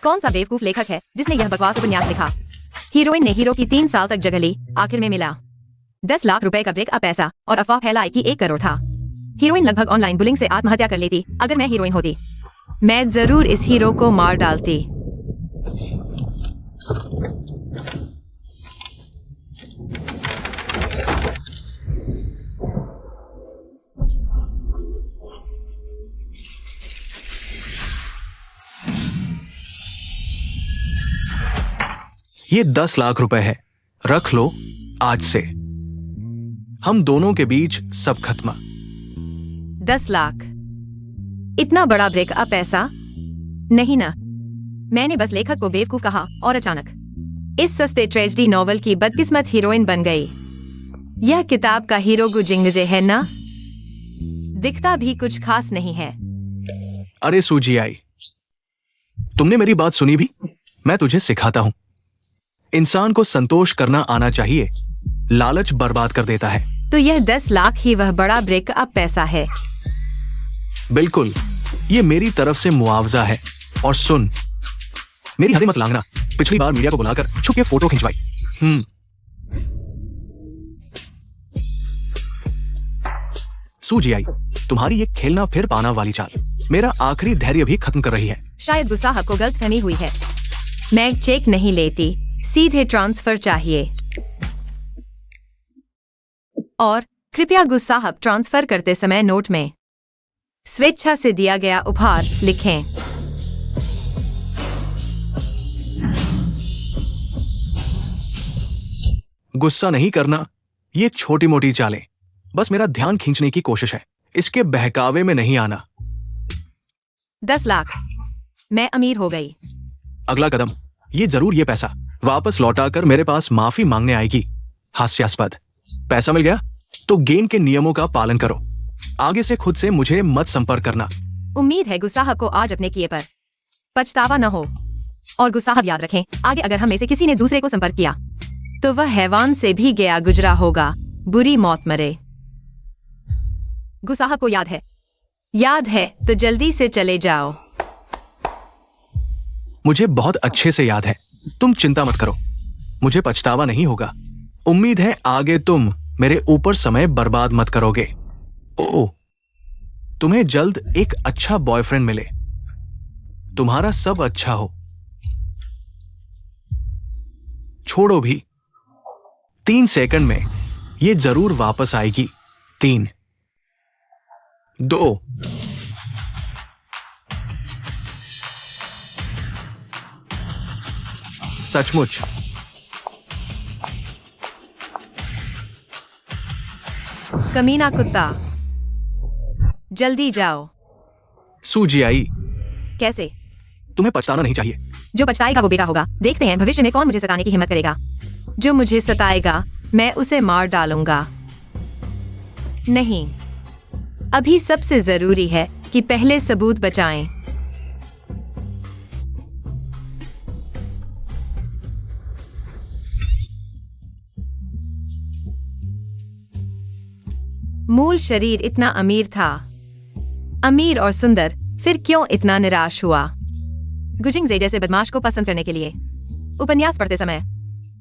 कौन सा बेवकूफ लेखक है जिसने यह बकवास उपन्यास लिखा? हीरोइन ने हीरो की 3 साल तक जगह ली, आखिर में मिला 10 लाख रुपए का ब्रेकअप पैसा और अफवाह फैलाई कि 1 करोड़ था। हीरोइन लगभग ऑनलाइन बुलिंग से आत्महत्या कर लेती। अगर मैं हीरोइन होती, मैं जरूर इस हीरो को मार डालती। ये 10 लाख रुपए है, रख लो आज से। हम दोनों के बीच सब खत्म। 10 लाख? इतना बड़ा ब्रेकअप पैसा? नहीं ना। मैंने बस लेखक को बेवकूफ कहा और अचानक इस सस्ते ट्रेजेडी नॉवल की बदकिस्मत हीरोइन बन गई। यह किताब का हीरो गुजिंगजे है ना? दिखता भी कुछ खास नहीं है। अरे सूजी आई, तुमने मेरी बात सुनी भी? मैं तुझे सिखाता हूं। इंसान को संतोष करना आना चाहिए, लालच बर्बाद कर देता है। तो यह 10 लाख ही वह बड़ा ब्रेकअप पैसा है? बिल्कुल, ये मेरी तरफ से मुआवजा है। और सुन, मेरी हदें मत लांघना। पिछली बार मीडिया को बुलाकर छुप के फोटो खिंचवाई। सूजी आई, तुम्हारी ये खेलना फिर पाना वाली चाल मेरा आखिरी धैर्य भी खत्म कर रही है। शायद गुस्साहब को गलतफहमी हुई है। मैं चेक नहीं लेती, सीधे ट्रांसफर चाहिए। और कृपया गुस्साहब ट्रांसफर करते समय नोट में स्वेच्छा से दिया गया उपहार लिखें। गुस्सा नहीं करना, ये छोटी मोटी चालें बस मेरा ध्यान खींचने की कोशिश है, इसके बहकावे में नहीं आना। 10 लाख, मैं अमीर हो गई। अगला कदम, ये जरूर ये पैसा वापस लौटाकर मेरे पास माफी मांगने आएगी। हास्यास्पद। पैसा मिल गया तो गेम के नियमों का पालन करो। आगे से खुद से मुझे मत संपर्क करना। उम्मीद है गुस्साहब को आज अपने किए पर पछतावा न हो। और गुस्साहब याद रखें, आगे अगर हम में से किसी ने दूसरे को संपर्क किया तो वह हैवान से भी गया गुजरा होगा, बुरी मौत मरे। गुस्साहब को याद है? याद है तो जल्दी से चले जाओ। मुझे बहुत अच्छे से याद है, तुम चिंता मत करो, मुझे पछतावा नहीं होगा। उम्मीद है आगे तुम मेरे ऊपर समय बर्बाद मत करोगे। ओह, तुम्हें जल्द एक अच्छा बॉयफ्रेंड मिले, तुम्हारा सब अच्छा हो। छोड़ो भी, 3 सेकंड में ये जरूर वापस आएगी। 3, 2, सचमुच। कमीना कुत्ता, जल्दी जाओ। सूजी आई, कैसे? तुम्हें पछताना नहीं चाहिए। जो पछताएगा वो बेटा होगा। देखते हैं भविष्य में कौन मुझे सताने की हिम्मत करेगा। जो मुझे सताएगा मैं उसे मार डालूंगा। नहीं, अभी सबसे जरूरी है कि पहले सबूत बचाएं। मूल शरीर इतना अमीर था, अमीर और सुंदर, फिर क्यों इतना निराश हुआ? गुजिंगजे जैसे बदमाश को पसंद करने के लिए। उपन्यास पढ़ते समय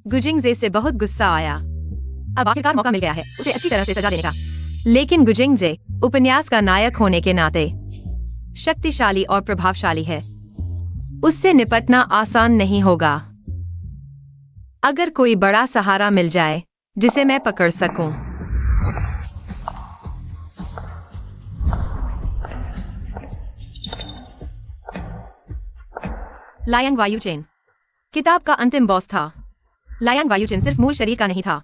गुजिंगजे से बहुत गुस्सा आया। अब आखिरकार मौका मिल गया है उसे अच्छी तरह से सजा देने का। लेकिन गुजिंगजे उपन्यास का नायक होने के नाते शक्तिशाली और प्रभावशाली है। उससे निपटना आसान नहीं होगा। अगर कोई बड़ा सहारा मिल जाए जिसे मैं पकड़ सकूं। लायांग वायुचेन किताब का अंतिम बॉस था। लायांग वायुचेन सिर्फ मूल शरीर का नहीं था,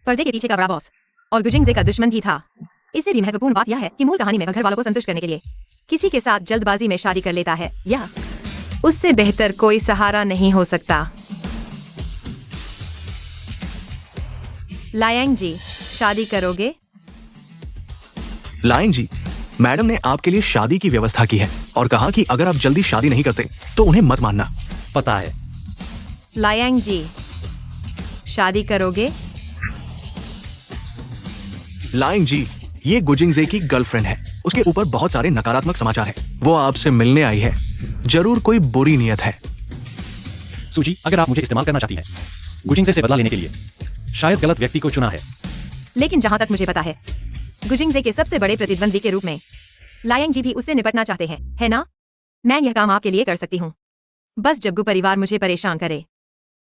पर्दे के पीछे का बड़ा बॉस और गुजिंगजे का दुश्मन भी था। इससे भी महत्वपूर्ण बात यह है कि मूल कहानी में वह घर वालों को संतुष्ट करने के लिए किसी के साथ जल्दबाजी में शादी कर लेता है। यह उससे बेहतर कोई सहारा नहीं हो सकता। लायांग जी, शादी करोगे? लायांग जी, मैडम ने आपके लिए शादी की व्यवस्था की है और कहा कि अगर आप जल्दी शादी नहीं करते तो उन्हें मत मानना। पता है। लायांग जी, शादी करोगे? लायांग जी, ये गुजिंगजे की गर्लफ्रेंड है। उसके ऊपर बहुत सारे नकारात्मक समाचार हैं। वो आपसे मिलने आई है। जरूर कोई बुरी नियत है। सूजी, अगर आप मुझे इस्तेमाल करना चाहती हैं गुजिंगजे से बदला लेने के लिए, शायद गलत व्यक्ति को चुना है। लेकिन जहां तक मुझे पता है, गुजिंगजे के सबसे बड़े प्रतिद्वंदी के रूप में लायंग जी भी उससे निपटना चाहते हैं, है ना? मैं यह काम आपके लिए कर सकती हूँ। बस जग्गू परिवार मुझे परेशान करे,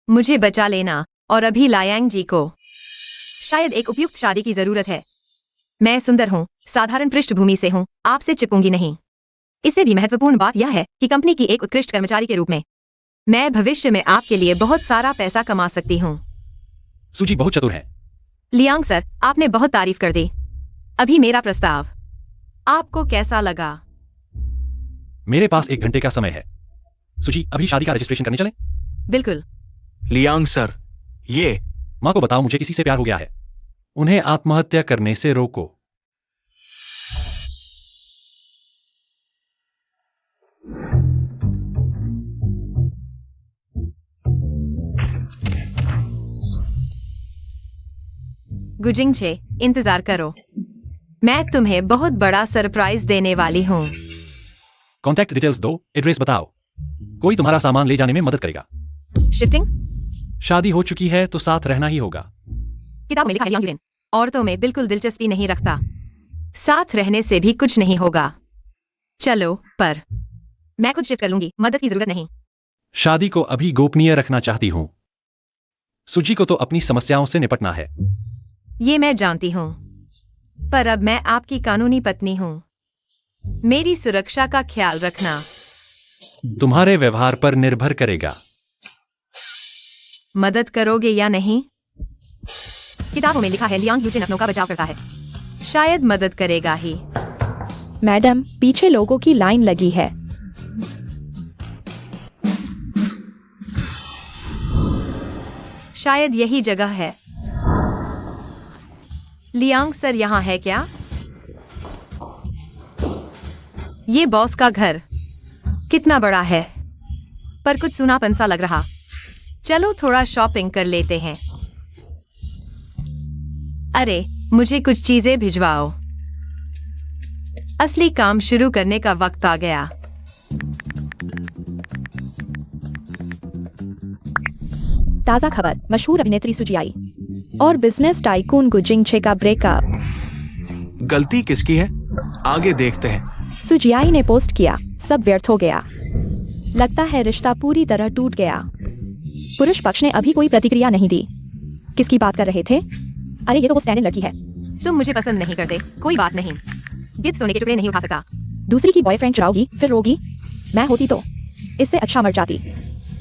मुझे बचा लेना। और अभी लायंग जी को शायद एक उपयुक्त शादी की जरूरत है। मैं सुंदर हूँ, साधारण पृष्ठभूमि से हूँ, आपसे चिपकूंगी नहीं। इससे भी महत्वपूर्ण बात यह है कि कंपनी की एक उत्कृष्ट कर्मचारी के रूप में मैं भविष्य में आपके लिए बहुत सारा पैसा कमा सकती हूँ। सूजी बहुत चतुर है। लियांग सर, आपने बहुत तारीफ कर दी। अभी मेरा प्रस्ताव आपको कैसा लगा? मेरे पास 1 घंटे का समय है। सूजी, अभी शादी का रजिस्ट्रेशन करने चलें? बिल्कुल। लियांग सर, ये माँ को बताओ मुझे किसी से प्यार हो गया है। उन्हें आत्महत्या करने से रोको। गुजिंगजे, इंतजार करो, मैं तुम्हें बहुत बड़ा सरप्राइज देने वाली हूँ। कॉन्टैक्ट डिटेल्स दो, एड्रेस बताओ। कोई तुम्हारा सामान ले जाने में मदद करेगा। शिफ्टिंग? शादी हो चुकी है तो साथ रहना ही होगा। किताब में लिखा है लियांग युलिन औरतों में बिल्कुल दिलचस्पी नहीं रखता, साथ रहने से भी कुछ नहीं होगा। चलो, पर मैं खुद शिफ्ट कर लूंगी, मदद की जरूरत नहीं। शादी को अभी गोपनीय रखना चाहती हूँ। सूजी को तो अपनी समस्याओं से निपटना है। ये मैं जानती हूँ, पर अब मैं आपकी कानूनी पत्नी हूँ। मेरी सुरक्षा का ख्याल रखना तुम्हारे व्यवहार पर निर्भर करेगा। मदद करोगे या नहीं? किताबों में लिखा है लियांग युजिन अपनों का बचाव करता है, शायद मदद करेगा ही। मैडम, पीछे लोगों की लाइन लगी है। शायद यही जगह है। लियांग सर यहाँ है क्या? ये बॉस का घर कितना बड़ा है, पर कुछ सुनापन सा लग रहा। चलो थोड़ा शॉपिंग कर लेते हैं। अरे, मुझे कुछ चीजें भिजवाओ। असली काम शुरू करने का वक्त आ गया। ताजा खबर, मशहूर अभिनेत्री सुजियाई और बिजनेस टाइकून गुजिंगजे का ब्रेकअप। गलती किसकी है, आगे देखते हैं। सुजियाई ने पोस्ट किया, सब व्यर्थ हो गया। लगता है रिश्ता पूरी तरह टूट गया। पुरुष पक्ष ने अभी कोई प्रतिक्रिया नहीं दी। किसकी बात कर रहे थे? अरे, ये तो वो स्टैंडर्ड लड़की है। तुम मुझे पसंद नहीं करते, कोई बात नहीं। गिद्ध सोने के टुकड़े नहीं उठा सकता। दूसरी की बॉयफ्रेंड चुराओगी, फिर रोगी। मैं होती तो इससे अच्छा मर जाती।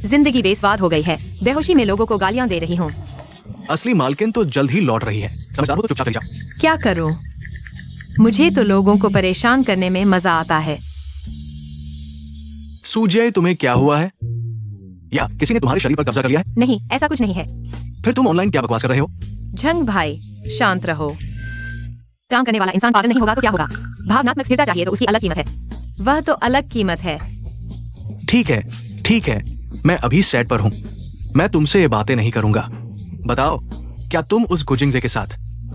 जिंदगी बेस्वाद हो गई है, बेहोशी में लोगों को गालियां दे रही हूँ। असली मालकिन तो जल्द ही लौट रही है, समझदार हो तो चुपचाप चली जाओ। क्या करूं? मुझे तो लोगों को परेशान करने में मजा आता है। सूजय, तुम्हें क्या हुआ है? या किसी ने तुम्हारे शरीर पर कब्जा कर लिया है? नहीं, ऐसा कुछ नहीं है। फिर तुम ऑनलाइन क्या बकवास कर रहे हो? झंग भाई, शांत रहो। काम करने वाला इंसान पागल नहीं होगा तो क्या होगा? भावनात्मक स्थिरता चाहिए तो उसकी अलग कीमत है। वह तो अलग कीमत है। ठीक है, ठीक है, मैं अभी सेट पर हूँ। मैं तुमसे ये बातें नहीं करूंगा। बताओ, क्या तुम उस गुजिंगजे के साथ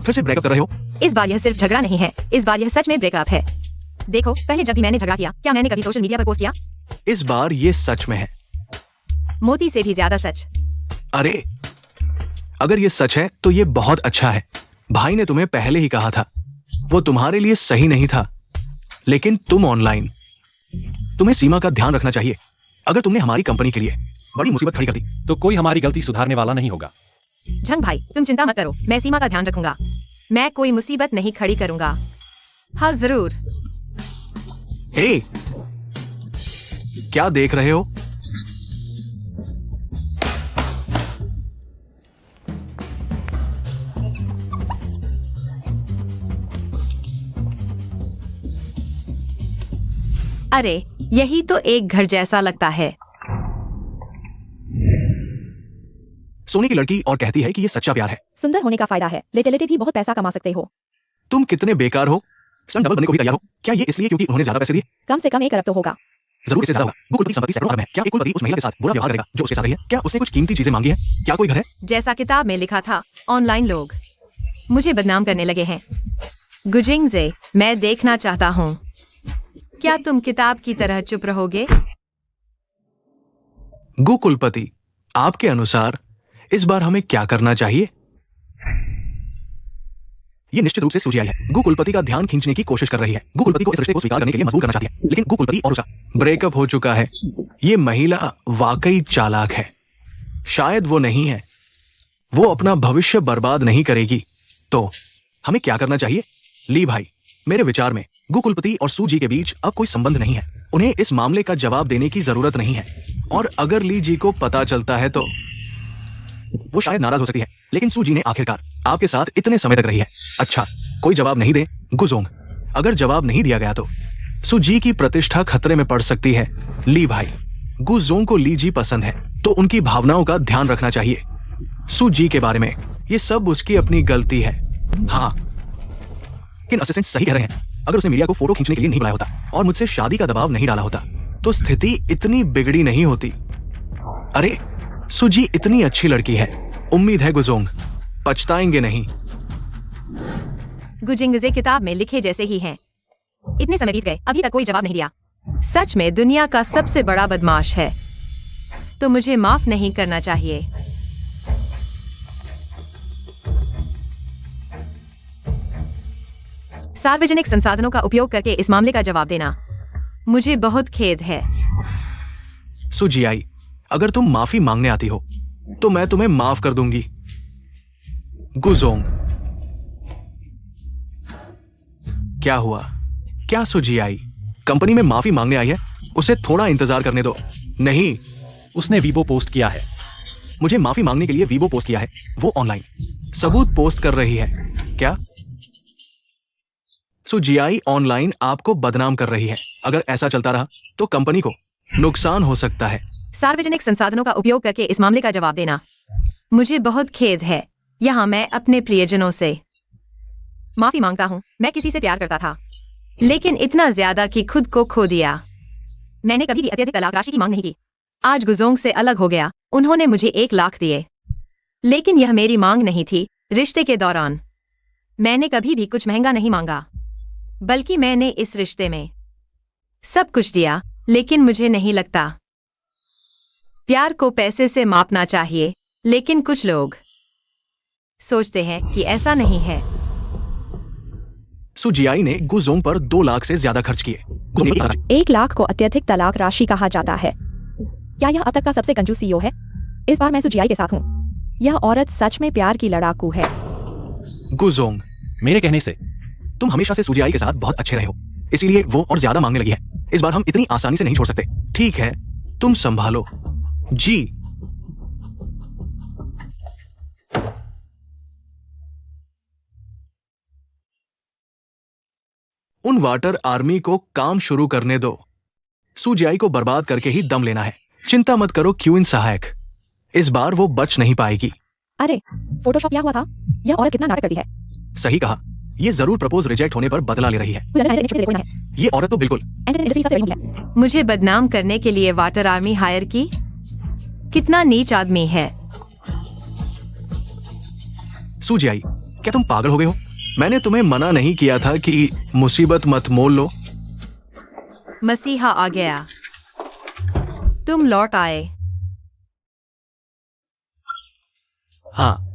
फिर से ब्रेकअप कर रहे हो? इस बार यह सिर्फ झगड़ा नहीं है, इस बार यह सच में ब्रेकअप है। देखो, पहले जब भी मैंने झगड़ा किया, क्या मैंने कभी सोशल मीडिया पर पोस्ट किया? इस बार ये सच में है। मोती से भी ज्यादा सच। अरे, अगर ये सच है तो ये बहुत अच्छा है। भाई ने तुम्हें पहले ही कहा था, वो तुम्हारे लिए सही नहीं था। लेकिन तुम ऑनलाइन, तुम्हें सीमा का ध्यान रखना चाहिए। अगर तुमने हमारी कंपनी के लिए बड़ी मुसीबत खड़ी कर दी तो कोई हमारी गलती सुधारने वाला नहीं होगा। झंग भाई, तुम चिंता मत करो, मैं सीमा का ध्यान रखूंगा। मैं कोई मुसीबत नहीं खड़ी करूंगा। हाँ जरूर। हे, क्या देख रहे हो? अरे, यही तो एक घर जैसा लगता है। सोने की लड़की और कहती है कि ये सच्चा प्यार है। सुंदर होने का फायदा है, लेटे-लेटे भी बहुत पैसा कमा सकते हो। तुम कितने बेकार हो। स्टंट डबल बनने को भी तैयार हो। क्या ये इसलिए क्योंकि उन्होंने ज्यादा पैसे दिए? कम से कम 1 अरब तो होगा। जरूर इससे ज्यादा होगा। वो कुलपति संपत्ति सैकड़ों अरब है। क्या एक कुलपति उस महिला के साथ बुरा व्यवहार करेगा जो उसके साथ रही है? क्या उसने कुछ कीमती चीजें मांगी है? क्या कोई घर है? जैसा किताब में लिखा था, ऑनलाइन लोग मुझे बदनाम करने लगे हैं। गुजिंगजे, मैं देखना चाहता हूँ। क्या तुम किताब की तरह चुप रहोगे? गु कुलपति, आपके अनुसार इस बार हमें क्या करना चाहिए? ये निश्चित रूप से सूजी आई है। गु कुलपति का ध्यान खींचने की कोशिश कर रही है। गु कुलपति को इस रिश्ते को स्वीकार करने के लिए मजबूर करना चाहती है, लेकिन गु कुलपति और उसका ब्रेकअप हो चुका है। ये महिला वाकई चालाक है। शायद वो नहीं है। वो अपना भविष्य बर्बाद नहीं करेगी। तो हमें क्या करना चाहिए? ली भाई, मेरे विचार में गु कुलपति और सू जी के बीच अब कोई संबंध नहीं है। उन्हें इस मामले का जवाब देने की जरूरत नहीं है। और अगर ली जी को पता चलता है तो वो शायद नाराज हो सकती है, लेकिन सू जी ने आखिरकार आपके साथ इतने समय तक रही है। अच्छा, कोई जवाब नहीं दे गुजोंग। अगर जवाब नहीं दिया गया तो सू जी की प्रतिष्ठा खतरे में पड़ सकती है। ली भाई, गुजोंग को ली जी पसंद है तो उनकी भावनाओं का ध्यान रखना चाहिए। सू जी के बारे में ये सब उसकी अपनी गलती है। हाँ, लेकिन असिस्टेंट सही कह रहे हैं। अगर उसने मीडिया को फोटो खींचने के लिए नहीं बुलाया होता और मुझसे शादी का दबाव नहीं डाला होता तो स्थिति इतनी बिगड़ी नहीं होती। अरे, सुजी इतनी अच्छी लड़की है। उम्मीद है गुजोंग पछताएंगे नहीं। गुजिंगजे किताब में लिखे जैसे ही हैं। इतने समय बीत गए, अभी तक कोई जवाब नहीं दिया। सच में दुनिया का सबसे बड़ा बदमाश है। तो मुझे माफ नहीं करना चाहिए। सार्वजनिक संसाधनों का उपयोग करके इस मामले का जवाब देना। मुझे बहुत खेद है। सुजी आई, अगर तुम माफी मांगने आती हो तो मैं तुम्हें माफ कर दूंगी। गुजोंग, क्या हुआ? क्या सुजी आई कंपनी में माफी मांगने आई है? उसे थोड़ा इंतजार करने दो। नहीं, उसने वीबो पोस्ट किया है। मुझे माफी मांगने के लिए वीबो पोस्ट किया है। वो ऑनलाइन सबूत पोस्ट कर रही है। क्या सुजियाई ऑनलाइन आपको बदनाम कर रही है? अगर ऐसा चलता रहा तो कंपनी को नुकसान हो सकता है। सार्वजनिक संसाधनों का उपयोग करके इस मामले का जवाब देना। मुझे बहुत खेद है। यहाँ मैं अपने प्रियजनों से माफी मांगता हूँ। मैं किसी से प्यार करता था, लेकिन इतना ज्यादा कि खुद को खो दिया। मैंने कभी भी अत्यधिक तलाक राशि की मांग नहीं की। आज गुजोंग से अलग हो गया। उन्होंने मुझे 1 लाख दिए, लेकिन यह मेरी मांग नहीं थी। रिश्ते के दौरान मैंने कभी भी कुछ महंगा नहीं मांगा, बल्कि मैंने इस रिश्ते में सब कुछ दिया। लेकिन मुझे नहीं लगता प्यार को पैसे से मापना चाहिए, लेकिन कुछ लोग सोचते हैं कि ऐसा नहीं है। सुजियाई ने गुजोंग पर 2 लाख से ज्यादा खर्च किए। 1 लाख को अत्यधिक तलाक राशि कहा जाता है। क्या यह अब तक का सबसे कंजूस सीईओ है? इस बार मैं सुजियाई के साथ हूँ। यह औरत सच में प्यार की लड़ाकू है। गुजोंग, मेरे कहने से तुम हमेशा से सुजियाई के साथ बहुत अच्छे रहे हो, इसीलिए वो और ज्यादा मांगने लगी है। इस बार हम इतनी आसानी से नहीं छोड़ सकते। ठीक है, तुम संभालो। जी, उन वाटर आर्मी को काम शुरू करने दो। सुजियाई को बर्बाद करके ही दम लेना है। चिंता मत करो क्यूइन सहायक, इस बार वो बच नहीं पाएगी। अरे, फोटोशॉप किया हुआ था। यह औरत कितना नाटक करती है। सही कहा, ये जरूर प्रपोज रिजेक्ट होने पर बदला ले रही है। ये औरत तो बिल्कुल। मुझे बदनाम करने के लिए वाटर आर्मी हायर की? कितना नीच आदमी है। सुजियाई, क्या तुम पागल हो गए हो? मैंने तुम्हें मना नहीं किया था कि मुसीबत मत मोल लो। मसीहा आ गया। तुम लौट आए। हाँ,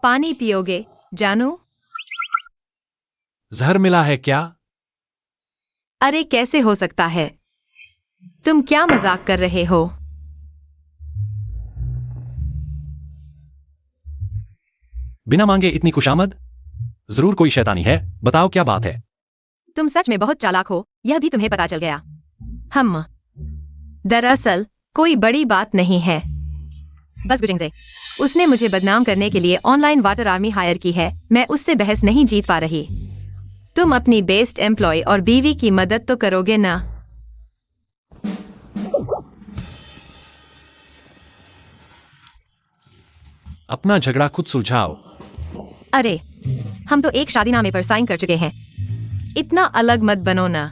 पानी पियोगे जानू? जहर मिला है क्या? अरे कैसे हो सकता है? तुम क्या मजाक कर रहे हो? बिना मांगे इतनी खुशामद? जरूर कोई शैतानी है। बताओ क्या बात है? तुम सच में बहुत चालाक हो, यह भी तुम्हें पता चल गया। हम दरअसल कोई बड़ी बात नहीं है। बस गुजिंगजे, उसने मुझे बदनाम करने के लिए ऑनलाइन वाटर आर्मी हायर की है। मैं उससे बहस नहीं जीत पा रही। तुम अपनी बेस्ट एम्प्लॉय और बीवी की मदद तो करोगे ना? अपना झगड़ा खुद सुलझाओ। अरे, हम तो एक शादीनामे पर साइन कर चुके हैं। इतना अलग मत बनो ना।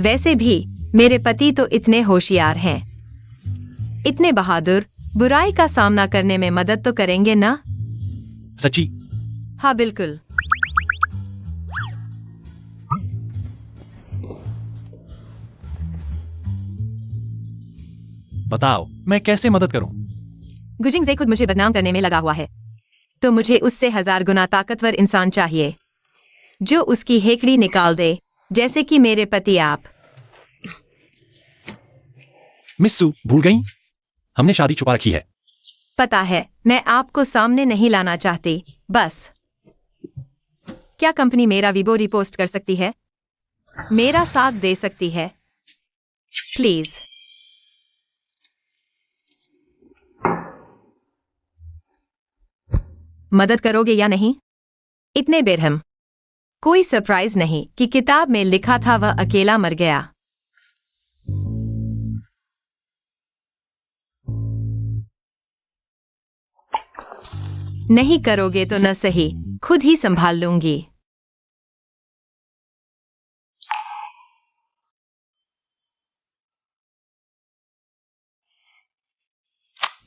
वैसे भी मेरे पति तो इतने होशियार हैं, इतने बहादुर। बुराई का सामना करने में मदद तो करेंगे ना? सच्ची? हाँ बिल्कुल। बताओ मैं कैसे मदद करूं? गुजिंग खुद मुझे बदनाम करने में लगा हुआ है, तो मुझे उससे 1000 गुना ताकतवर इंसान चाहिए जो उसकी हेकड़ी निकाल दे, जैसे कि मेरे पति आप। मिस सू भूल गई? हमने शादी छुपा रखी है। पता है, मैं आपको सामने नहीं लाना चाहती। बस क्या कंपनी मेरा वीबो रिपोस्ट कर सकती है? मेरा साथ दे सकती है? प्लीज। मदद करोगे या नहीं? इतने बेरहम। कोई सरप्राइज नहीं कि किताब में लिखा था वह अकेला मर गया। नहीं करोगे तो न सही, खुद ही संभाल लूंगी।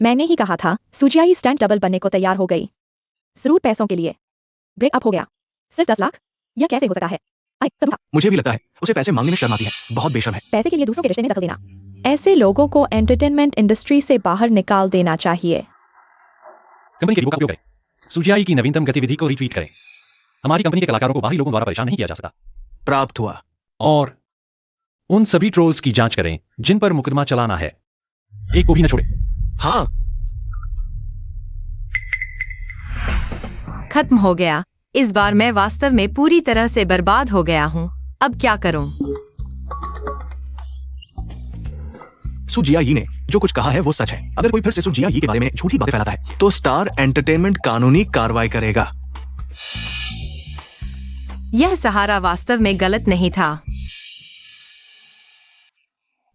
मैंने ही कहा था, सुजियाई स्टैंड डबल बनने को तैयार हो गई। जरूर पैसों के लिए। ब्रेकअप हो गया। सिर्फ 10 लाख? यह कैसे हो सकता है? सब मुझे भी लगता है उसे पैसे मांगने में शर्म आती है। बहुत बेशर्म है। पैसे के लिए दूसरों के रिश्ते में दखल देना। ऐसे लोगों को एंटरटेनमेंट इंडस्ट्री से बाहर निकाल देना चाहिए। कंपनी के लोगों का उपयोग करें। सुजियाई की नवीनतम गतिविधि को रिट्वीट करें। हमारी कंपनी के कलाकारों को बाहरी लोगों द्वारा परेशान नहीं किया जा सकता। प्राप्त हुआ। और उन सभी ट्रोल्स की जांच करें जिन पर मुकदमा चलाना है। एक को भी न छोड़े। हाँ। खत्म हो गया। इस बार मैं वास्तव में पूरी तरह से बर्बाद हो गया हूँ। अब क्या करूँ? सुजिया यी ने जो कुछ कहा है वो सच है। अगर कोई फिर से सुजिया यी के बारे में झूठी बातें फैलाता है तो स्टार एंटरटेनमेंट कानूनी कार्रवाई करेगा। यह सहारा वास्तव में गलत नहीं था।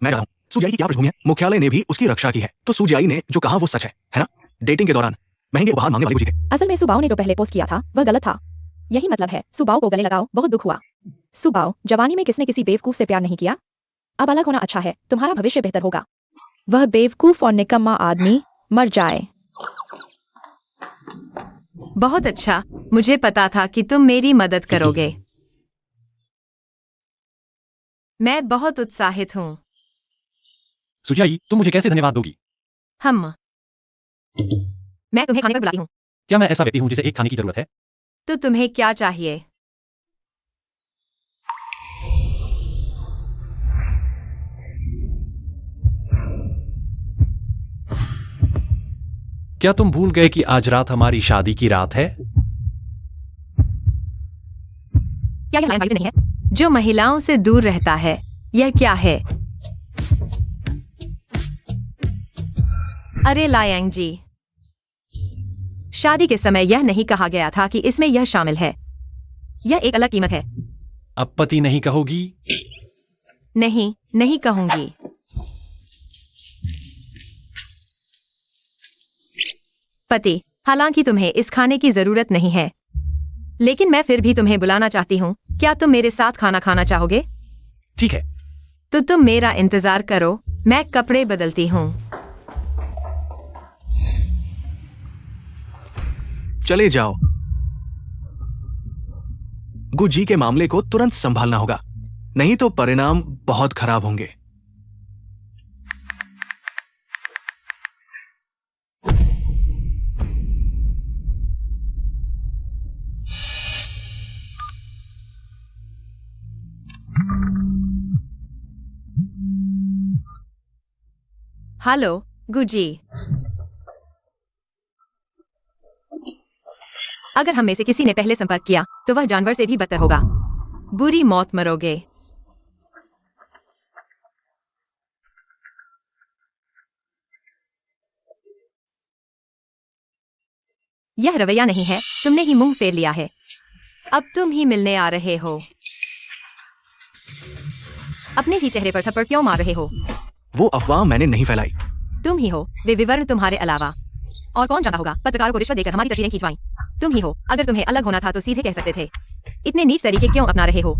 मैं कहा हूं, सुजियाई की क्या पृष्ठभूमि है? मुख्यालय ने भी उसकी रक्षा की है, तो सुजियाई ने जो कहा वो सच है ना? डेटिंग के दौरान महंगे उपहार मांगने वाली गुजी थे। असल में सुबाओ ने जो पहले पोस्ट किया था वह गलत था। यही मतलब है। सुबाओ को गले लगाओ। बहुत दुख हुआ। सुबाओ, जवानी में किसने किसी बेवकूफ से प्यार नहीं किया? अब अलग होना अच्छा है। तुम्हारा भविष्य बेहतर होगा। वह बेवकूफ और निकम्मा आदमी मर जाए। बहुत अच्छा। मुझे पता था कि तुम मेरी मदद करोगे। मैं बहुत उत्साहित हूँ। सुजियाई तुम मुझे कैसे धन्यवाद दोगी? मैं तुम्हें खाने पर बुलाती हूँ। क्या मैं ऐसा व्यक्ति हूं जिसे एक खाने की जरूरत है? तो तुम्हें क्या चाहिए? क्या तुम भूल गए कि आज रात हमारी शादी की रात है? क्या यह लायन वायु नहीं है? जो महिलाओं से दूर रहता है। यह क्या है? अरे लायांग जी, शादी के समय यह नहीं कहा गया था कि इसमें यह शामिल है। यह एक अलग कीमत है। अब पति नहीं कहोगी? नहीं, नहीं कहूंगी। पति, हालांकि तुम्हें इस खाने की जरूरत नहीं है, लेकिन मैं फिर भी तुम्हें बुलाना चाहती हूँ। क्या तुम मेरे साथ खाना खाना चाहोगे? ठीक है। तो तुम मेरा इंतजार करो, मैं कपड़े बदलती हूँ। चले जाओ। गुजी के मामले को तुरंत संभालना होगा, नहीं तो परिणाम बहुत खराब होंगे। Hello Guzzi. अगर हम में से किसी ने पहले संपर्क किया तो वह जानवर से भी बदतर होगा। बुरी मौत मरोगे। यह रवैया नहीं है। तुमने ही मुंह फेर लिया है। अब तुम ही मिलने आ रहे हो। अपने ही चेहरे पर थप्पड़ क्यों मार रहे हो? वो अफवाह मैंने नहीं फैलाई। तुम ही हो। वे विवरण तुम्हारे अलावा और कौन जानता होगा? पत्रकारों को रिश्वत देकर हमारी तस्वीरें खिंचवाई तुम ही हो। अगर तुम्हें अलग होना था तो सीधे कह सकते थे। इतने नीच तरीके क्यों अपना रहे हो?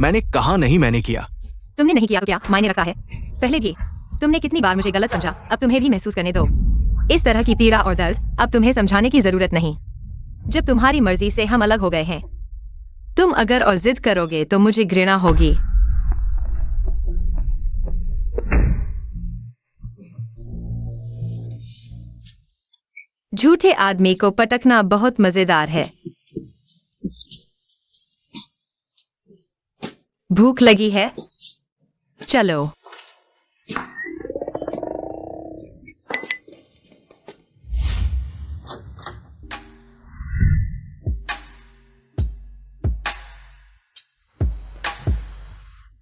मैंने कहा नहीं मैंने किया। तुमने नहीं किया तो क्या मायने रखता है? पहले भी तुमने कितनी बार मुझे गलत समझा। अब तुम्हें भी महसूस करने दो। इस तरह की पीड़ा और दर्द अब तुम्हें समझाने की जरूरत नहीं। जब तुम्हारी मर्जी से हम अलग हो गए हैं, तुम अगर और जिद करोगे तो मुझे घृणा होगी। झूठे आदमी को पटकना बहुत मजेदार है। भूख लगी है? चलो।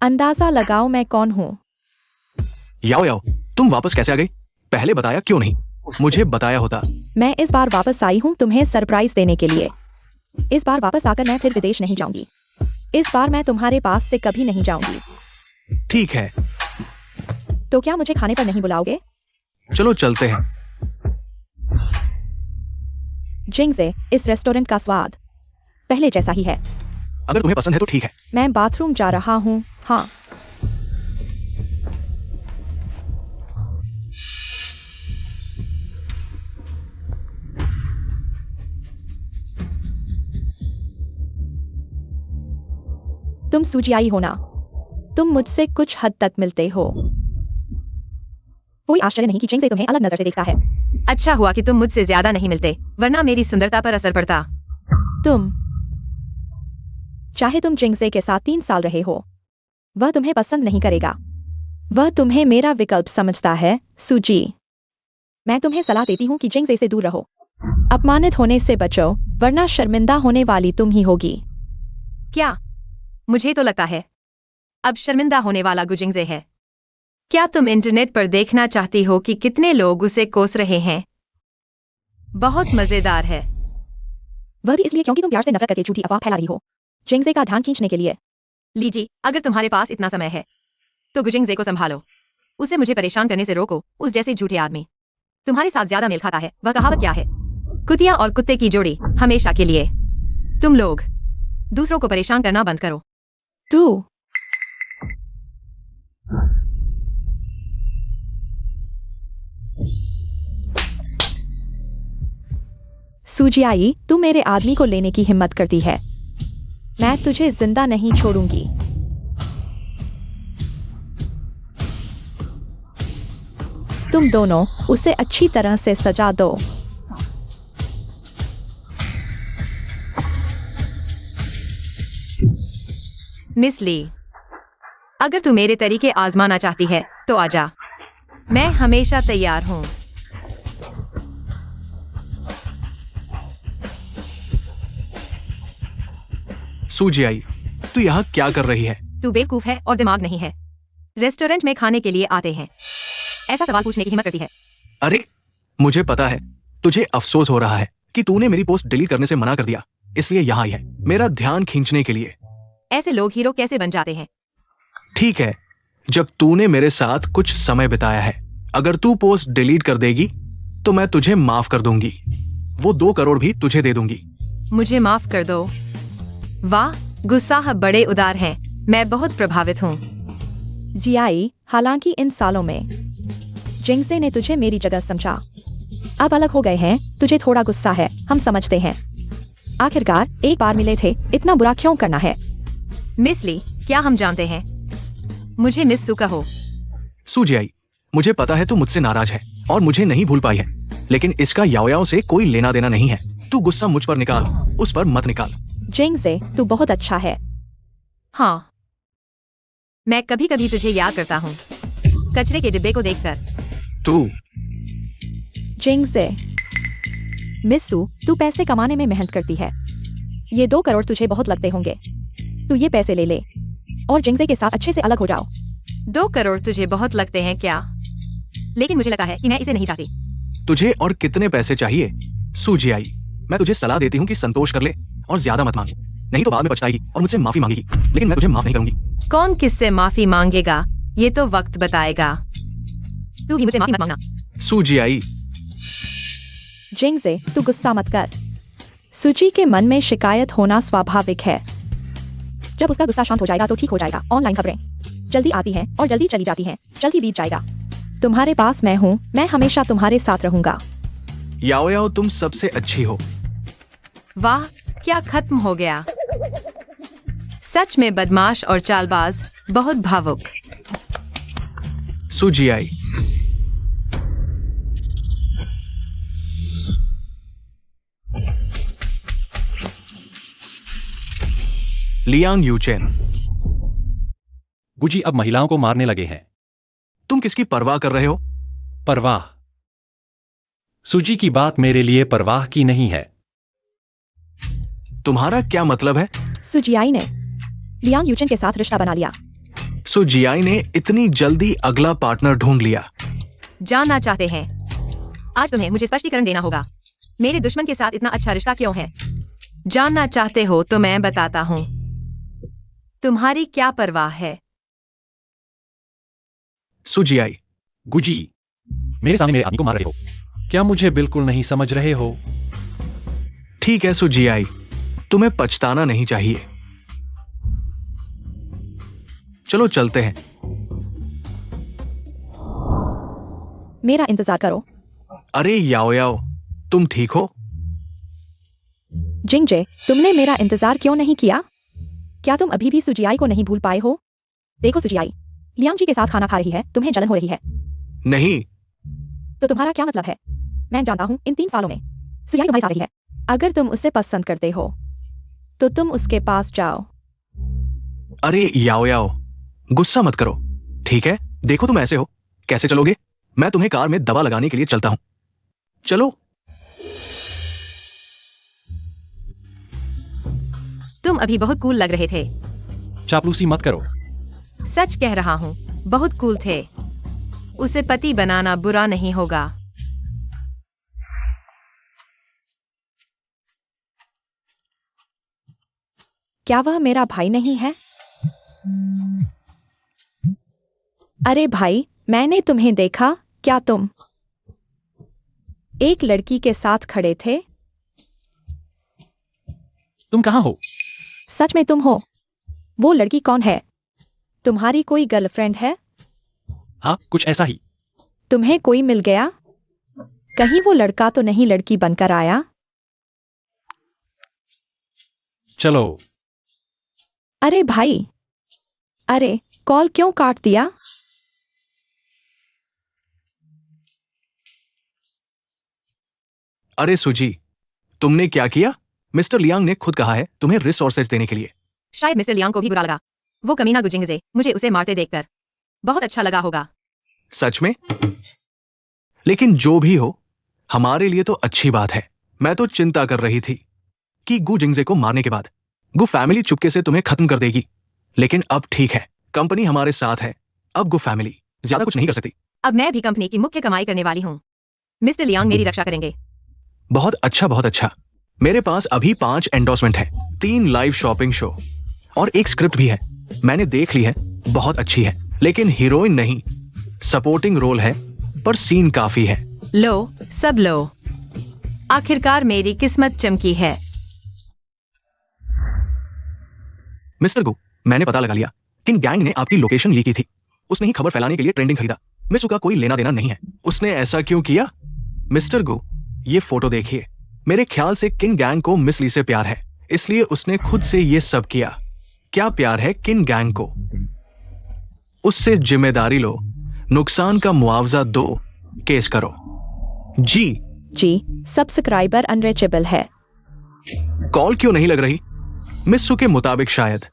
अंदाजा लगाओ मैं कौन हूँ। याओ याओ, तुम वापस कैसे आ गई? पहले बताया क्यों नहीं? मुझे बताया होता। मैं इस बार वापस आई हूँ तुम्हें सरप्राइज देने के लिए। इस बार वापस आकर मैं फिर विदेश नहीं जाऊंगी। इस बार मैं तुम्हारे पास से कभी नहीं जाऊंगी। ठीक है, तो क्या मुझे खाने पर नहीं बुलाओगे? चलो चलते हैं। जिंगजे, इस रेस्टोरेंट का स्वाद पहले जैसा ही है। अगर तुम्हें पसंद है तो ठीक है। मैं बाथरूम जा रहा हूँ। हाँ। तुम सुजियाई हो ना? तुम मुझसे कुछ हद तक मिलते हो। कोई आश्चर्य नहीं कि जिंगजे तुम्हें अलग नजर से देखता है। अच्छा हुआ कि तुम मुझसे ज्यादा नहीं मिलते, वरना मेरी सुंदरता पर असर पड़ता। तुम चाहे तुम जिंगजे के साथ 3 साल रहे हो, वह तुम्हें पसंद नहीं करेगा। वह तुम्हें मेरा विकल्प समझता है, सुजी। मैं तुम्हें सलाह देती हूँ कि जिंगजे से दूर रहो। अपमानित होने से बचो, वरना शर्मिंदा होने वाली तुम ही होगी। क्या? मुझे तो लगता है अब शर्मिंदा होने वाला गुजिंगजे है। क्या तुम इंटरनेट पर देखना चाहती हो कि कितने लोग उसे कोस रहे हैं? बहुत मजेदार है। वह भी इसलिए क्योंकि तुम प्यार से नफरत करके झूठी अफवाह फैला रही हो, जिंगजे का ध्यान खींचने के लिए। लीजिए, अगर तुम्हारे पास इतना समय है तो गुजिंगजे को संभालो। उसे मुझे परेशान करने से रोको। उस जैसे झूठे आदमी तुम्हारे साथ ज्यादा मेल खाता है। वह कहावत क्या है? कुतिया और कुत्ते की जोड़ी हमेशा के लिए। तुम लोग दूसरों को परेशान करना बंद करो। तू सुजियाई, तू मेरे आदमी को लेने की हिम्मत करती है। मैं तुझे जिंदा नहीं छोड़ूंगी। तुम दोनों उसे अच्छी तरह से सजा दो। मिस ली, अगर तू मेरे तरीके आजमाना चाहती है तो आजा। मैं हमेशा तैयार हूं। सुजियाई, तू यहाँ क्या कर रही है? तू बेवकूफ है और दिमाग नहीं है। रेस्टोरेंट में खाने के लिए आते हैं, ऐसा सवाल पूछने की हिम्मत करती है। अरे, मुझे पता है तुझे अफसोस हो रहा है कि तूने मेरी पोस्ट डिलीट करने से मना कर दिया, इसलिए यहाँ आई है मेरा ध्यान खींचने के लिए। ऐसे लोग हीरो कैसे बन जाते हैं? ठीक है, जब तूने मेरे साथ कुछ समय बिताया है, अगर तू पोस्ट डिलीट कर देगी तो मैं तुझे माफ कर दूंगी। वो 2 करोड़ भी तुझे दे दूंगी। मुझे माफ कर दो। वाह, गुस्सा बड़े उदार हैं। मैं बहुत प्रभावित हूँ। जियाई, हालांकि इन सालों में जिंगजे ने तुझे मेरी जगह समझा। अब अलग हो गए हैं, तुझे थोड़ा गुस्सा है, हम समझते हैं। आखिरकार एक बार मिले थे, इतना बुरा क्यों करना है? मिस ली, क्या हम जानते हैं? मुझे मिस सू कहो। सुजियाई, मुझे पता है तू मुझसे नाराज है और मुझे नहीं भूल पाई है, लेकिन इसका याओयाओ से कोई लेना देना नहीं है। तू गुस्सा मुझ पर निकाल, उस पर मत निकाल। जिंगजे, तू बहुत अच्छा है। हाँ, मैं कभी कभी तुझे याद करता हूँ, कचरे के डिब्बे को देखकर। तू जिंगजे, मिस्सू, तू पैसे कमाने में मेहनत करती है। ये 2 करोड़ तुझे बहुत लगते होंगे। तू ये पैसे ले ले और जिंगजे के साथ अच्छे से अलग हो जाओ। 2 करोड़ तुझे बहुत लगते हैं क्या? लेकिन मुझे लगता है कि मैं इसे नहीं चाहती। तुझे और कितने पैसे चाहिए? सुजियाई, मैं तुझे सलाह देती हूँ कि संतोष कर ले और ज्यादा मत मांग, नहीं तो बाद में पछताएगी और मुझसे माफी मांगेगी, लेकिन मैं तुझे माफ नहीं करूंगी। कौन किससे माफी मांगेगा ये तो वक्त बताएगा। तू भी मुझसे माफी मत मांगना। सुजियाई, जिंगजे, तू गुस्सा मत कर। सुजी के मन में शिकायत होना स्वाभाविक है। जब उसका गुस्सा शांत हो जाएगा तो ठीक हो जाएगा। ऑनलाइन खबरें जल्दी आती हैं और जल्दी चली जाती हैं, जल्दी बीत जाएगा। तुम्हारे पास मैं हूँ, मैं हमेशा तुम्हारे साथ रहूंगा। याओयाओ, तुम सबसे अच्छी हो। वाह, क्या खत्म हो गया। सच में बदमाश और चालबाज, बहुत भावुक। सुजियाई, लियांग यूचेन, गुजी अब महिलाओं को मारने लगे हैं। तुम किसकी परवाह कर रहे हो? परवाह? सुजी की बात मेरे लिए परवाह की नहीं है। तुम्हारा क्या मतलब है? सुजियाई ने लियांग यूचेन के साथ रिश्ता बना लिया। सुजियाई ने इतनी जल्दी अगला पार्टनर ढूंढ लिया। जानना चाहते हैं? आज तुम्हें मुझे स्पष्टीकरण देना होगा। मेरे दुश्मन के साथ इतना अच्छा रिश्ता क्यों है? जानना चाहते हो तो मैं बताता हूँ। तुम्हारी क्या परवाह है? सुजियाई, गुजी, मेरे सामने मेरे आदमी को मार रहे हो। क्या मुझे बिल्कुल नहीं समझ रहे हो? ठीक है सुजियाई, तुम्हें पछताना नहीं चाहिए। चलो चलते हैं। मेरा इंतजार करो। अरे याओ याओ, तुम ठीक हो? जिंगजे, तुमने मेरा इंतजार क्यों नहीं किया? क्या तुम अभी भी सुजियाई को नहीं भूल पाए हो? देखो सुजियाई, लियांग जी के साथ खाना खा रही है, तुम्हें जलन हो रही है। नहीं। तो तुम्हारा क्या मतलब है? मैं जानता हूँ इन 3 सालों में सुजियाई तुम्हारी साथ रही है। अगर तुम उसे पसंद करते हो तो तुम उसके पास जाओ। अरे याओ याओ, गुस्सा मत करो, ठीक है? देखो तुम ऐसे हो, कैसे चलोगे? मैं तुम्हें कार में दवा लगाने के लिए चलता हूं। चलो। तुम अभी बहुत कूल लग रहे थे। चापलूसी मत करो। सच कह रहा हूँ, बहुत कूल थे। उसे पति बनाना बुरा नहीं होगा। क्या वह मेरा भाई नहीं है? अरे भाई, मैंने तुम्हें देखा। क्या तुम एक लड़की के साथ खड़े थे? तुम कहाँ हो? सच में तुम हो? वो लड़की कौन है? तुम्हारी कोई गर्लफ्रेंड है? हाँ, कुछ ऐसा ही। तुम्हें कोई मिल गया? कहीं वो लड़का तो नहीं लड़की बनकर आया? चलो। अरे भाई, अरे कॉल क्यों काट दिया? अरे सुजी, तुमने क्या किया? मिस्टर लियांग ने खुद कहा है तुम्हें रिसोर्सेज देने के लिए। शायद मिस्टर लियांग को भी बुरा लगा। वो कमीना गुजिंगजे मुझे उसे मारते देखकर बहुत अच्छा लगा होगा। सच में? लेकिन जो भी हो, हमारे लिए तो अच्छी बात है। मैं तो चिंता कर रही थी कि गु जिंगजे को मारने के बाद गु फैमिली चुपके से तुम्हें खत्म कर देगी। लेकिन अब ठीक है, कंपनी हमारे साथ है। अब गु फैमिली ज्यादा कुछ नहीं कर सकती। अब मैं भी कंपनी की मुख्य कमाई करने वाली हूँ। मिस्टर लियांग मेरी रक्षा करेंगे। बहुत अच्छा, बहुत अच्छा। मेरे पास अभी 5 एंडोर्समेंट है, 3 लाइव शॉपिंग शो और एक स्क्रिप्ट भी है। मैंने देख ली है, बहुत अच्छी है। लेकिन हीरोइन नहीं, सपोर्टिंग रोल है, पर सीन काफी है। लो, सब लो। आखिरकार मेरी किस्मत चमकी है। मिस्टर गु, मैंने पता लगा लिया। किन गैंग ने आपकी लोकेशन लीक की थी। उसने ही खबर फैलाने के लिए ट्रेंडिंग खरीदा। मिसू का कोई लेना देना नहीं है। उसने ऐसा क्यों किया? मिस्टर गु, ये फोटो देखिए। मेरे ख्याल से किन गैंग को मिस ली से प्यार है, इसलिए उसने खुद से ये सब किया। क्या प्यार है किन गैंग को? उससे जिम्मेदारी लो, नुकसान का मुआवजा दो, केस करो। जी, सब्सक्राइबर अनरीचेबल है। कॉल क्यों नहीं लग रही? मिस्सू के मुताबिक शायद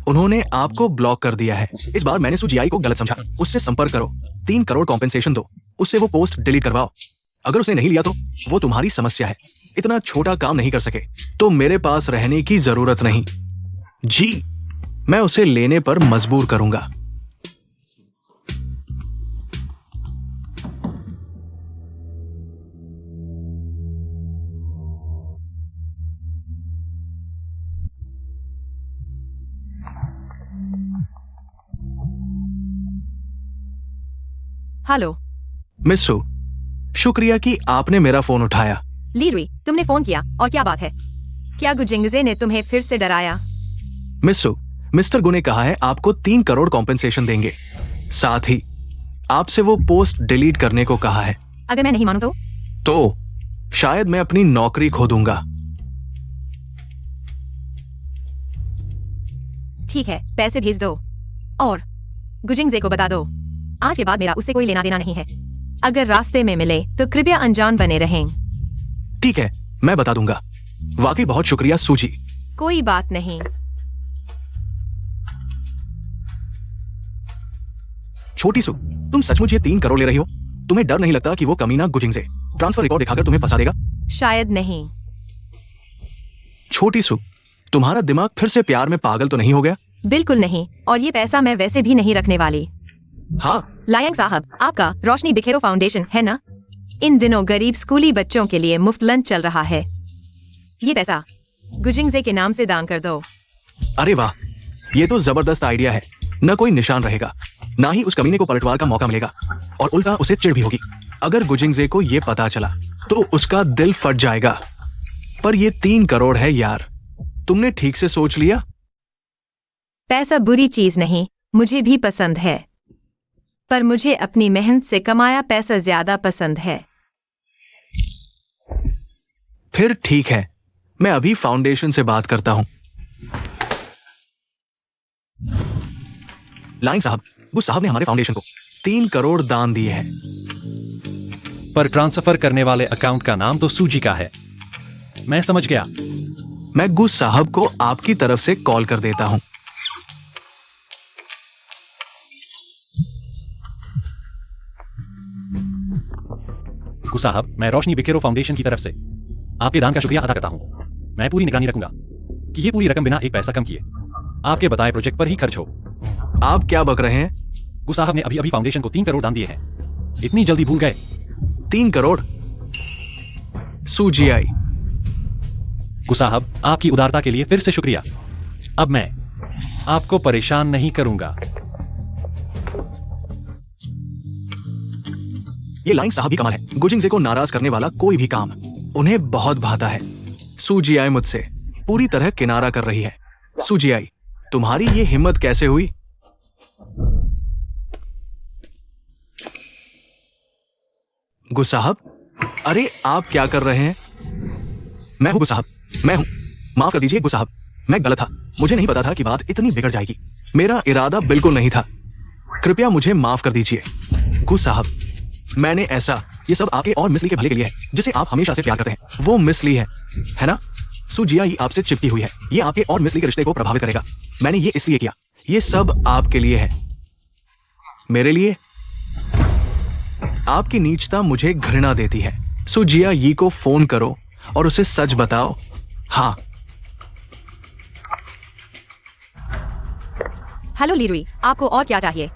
उन्होंने आपको ब्लॉक कर दिया है। इस बार मैंने सुजियाई को गलत समझा। उससे संपर्क करो, 3 करोड़ कॉम्पेंसेशन दो, उससे वो पोस्ट डिलीट करवाओ। अगर उसने नहीं लिया तो वो तुम्हारी समस्या है। इतना छोटा काम नहीं कर सके तो मेरे पास रहने की जरूरत नहीं। जी, मैं उसे लेने पर मजबूर करूंगा। हेलो मिस्सू, शुक्रिया कि आपने मेरा फोन उठाया। ली रुई, तुमने फोन किया और क्या बात है? क्या गुजिंगजे ने तुम्हें फिर से डराया? मिस्सू, मिस्टर गु ने कहा है आपको 3 करोड़ कॉम्पेंसेशन देंगे। साथ ही आपसे वो पोस्ट डिलीट करने को कहा है। अगर मैं नहीं मानूं तो शायद मैं अपनी नौकरी खो दूंगा। ठीक है, पैसे भेज दो और गुजिंगजे को बता दो आज के बाद मेरा उससे कोई लेना देना नहीं है। अगर रास्ते में मिले तो कृपया अनजान बने रहें। ठीक है, मैं बता दूंगा। वाकई बहुत शुक्रिया सूजी। कोई बात नहीं। छोटी सु, तुम सचमुच ये 3 करोड़ ले रही हो? तुम्हें डर नहीं लगता कि वो कमीना गुजिंगजे ट्रांसफर रिकॉर्ड दिखाकर तुम्हें फंसा देगा? शायद नहीं। छोटी सु, तुम्हारा दिमाग फिर से प्यार में पागल तो नहीं हो गया? बिल्कुल नहीं, और ये पैसा मैं वैसे भी नहीं रखने वाली। हाँ। लायंग साहब, आपका रोशनी बिखेरो फाउंडेशन है ना? इन दिनों गरीब स्कूली बच्चों के लिए मुफ्त लंच चल रहा है। ये पैसा गुजिंगजे के नाम से दान कर दो। अरे वाह, ये तो जबरदस्त आइडिया है। न कोई निशान रहेगा, ना ही उस कमीने को पलटवार का मौका मिलेगा, और उल्टा उसे चिढ़ भी होगी। अगर गुजिंगजे को ये पता चला तो उसका दिल फट जाएगा। पर ये 3 करोड़ है यार, तुमने ठीक से सोच लिया? पैसा बुरी चीज नहीं, मुझे भी पसंद है, पर मुझे अपनी मेहनत से कमाया पैसा ज्यादा पसंद है। फिर ठीक है, मैं अभी फाउंडेशन से बात करता हूं। लाइन साहब, बुश साहब ने हमारे फाउंडेशन को 3 करोड़ दान दिए हैं। पर ट्रांसफर करने वाले अकाउंट का नाम तो सूजी का है। मैं समझ गया। मैं गुस साहब को आपकी तरफ से कॉल कर देता हूं। गुस साहब, मैं रोशनी बिखेरो फाउंडेशन की तरफ से आपके दान का शुक्रिया अदा करता हूं। मैं पूरी निगरानी रखूंगा कि ये पूरी रकम बिना एक पैसा कम किए आपके बताए प्रोजेक्ट पर ही खर्च हो। आप क्या बक रहे हैं? गुस साहब ने अभी अभी फाउंडेशन को 3 करोड़ दान दिए हैं। इतनी जल्दी भूल गए? 3 करोड़? सूजी आई। गुस साहब, आपकी उदारता के लिए फिर से शुक्रिया। अब मैं आपको परेशान नहीं करूंगा। ये लाइन साहब ही कमाल है। गुजिंगजे को नाराज करने वाला कोई भी काम उन्हें बहुत भाता है। सूजी आई मुझसे पूरी तरह किनारा कर रही है। सूजी आई, तुम्हारी ये हिम्मत कैसे हुई? गुस साहब, अरे आप क्या कर रहे हैं? मैं हूं गुस साहब, मैं हूं। माफ कर दीजिए गुस साहब, मैं गलत था। मुझे नहीं पता था कि बात इतनी बिगड़ जाएगी। मेरा इरादा बिल्कुल नहीं था। कृपया मुझे माफ कर दीजिए गुस साहब। मैंने ऐसा, ये सब आपके और मिसली के भले के लिए है, जिसे आप हमेशा से प्यार करते हैं। वो मिसली है ना? सुजिया ही आपसे चिपकी हुई है। ये आपके और मिसली के रिश्ते को प्रभावित करेगा। मैंने ये इसलिए किया। ये सब आपके लिए है, मेरे लिए। आपकी नीचता मुझे घृणा देती है। सुजिया यी को फोन करो और उसे सच बताओ। हाँ। हेलो लीरुई, आपको और क्या चाहिए?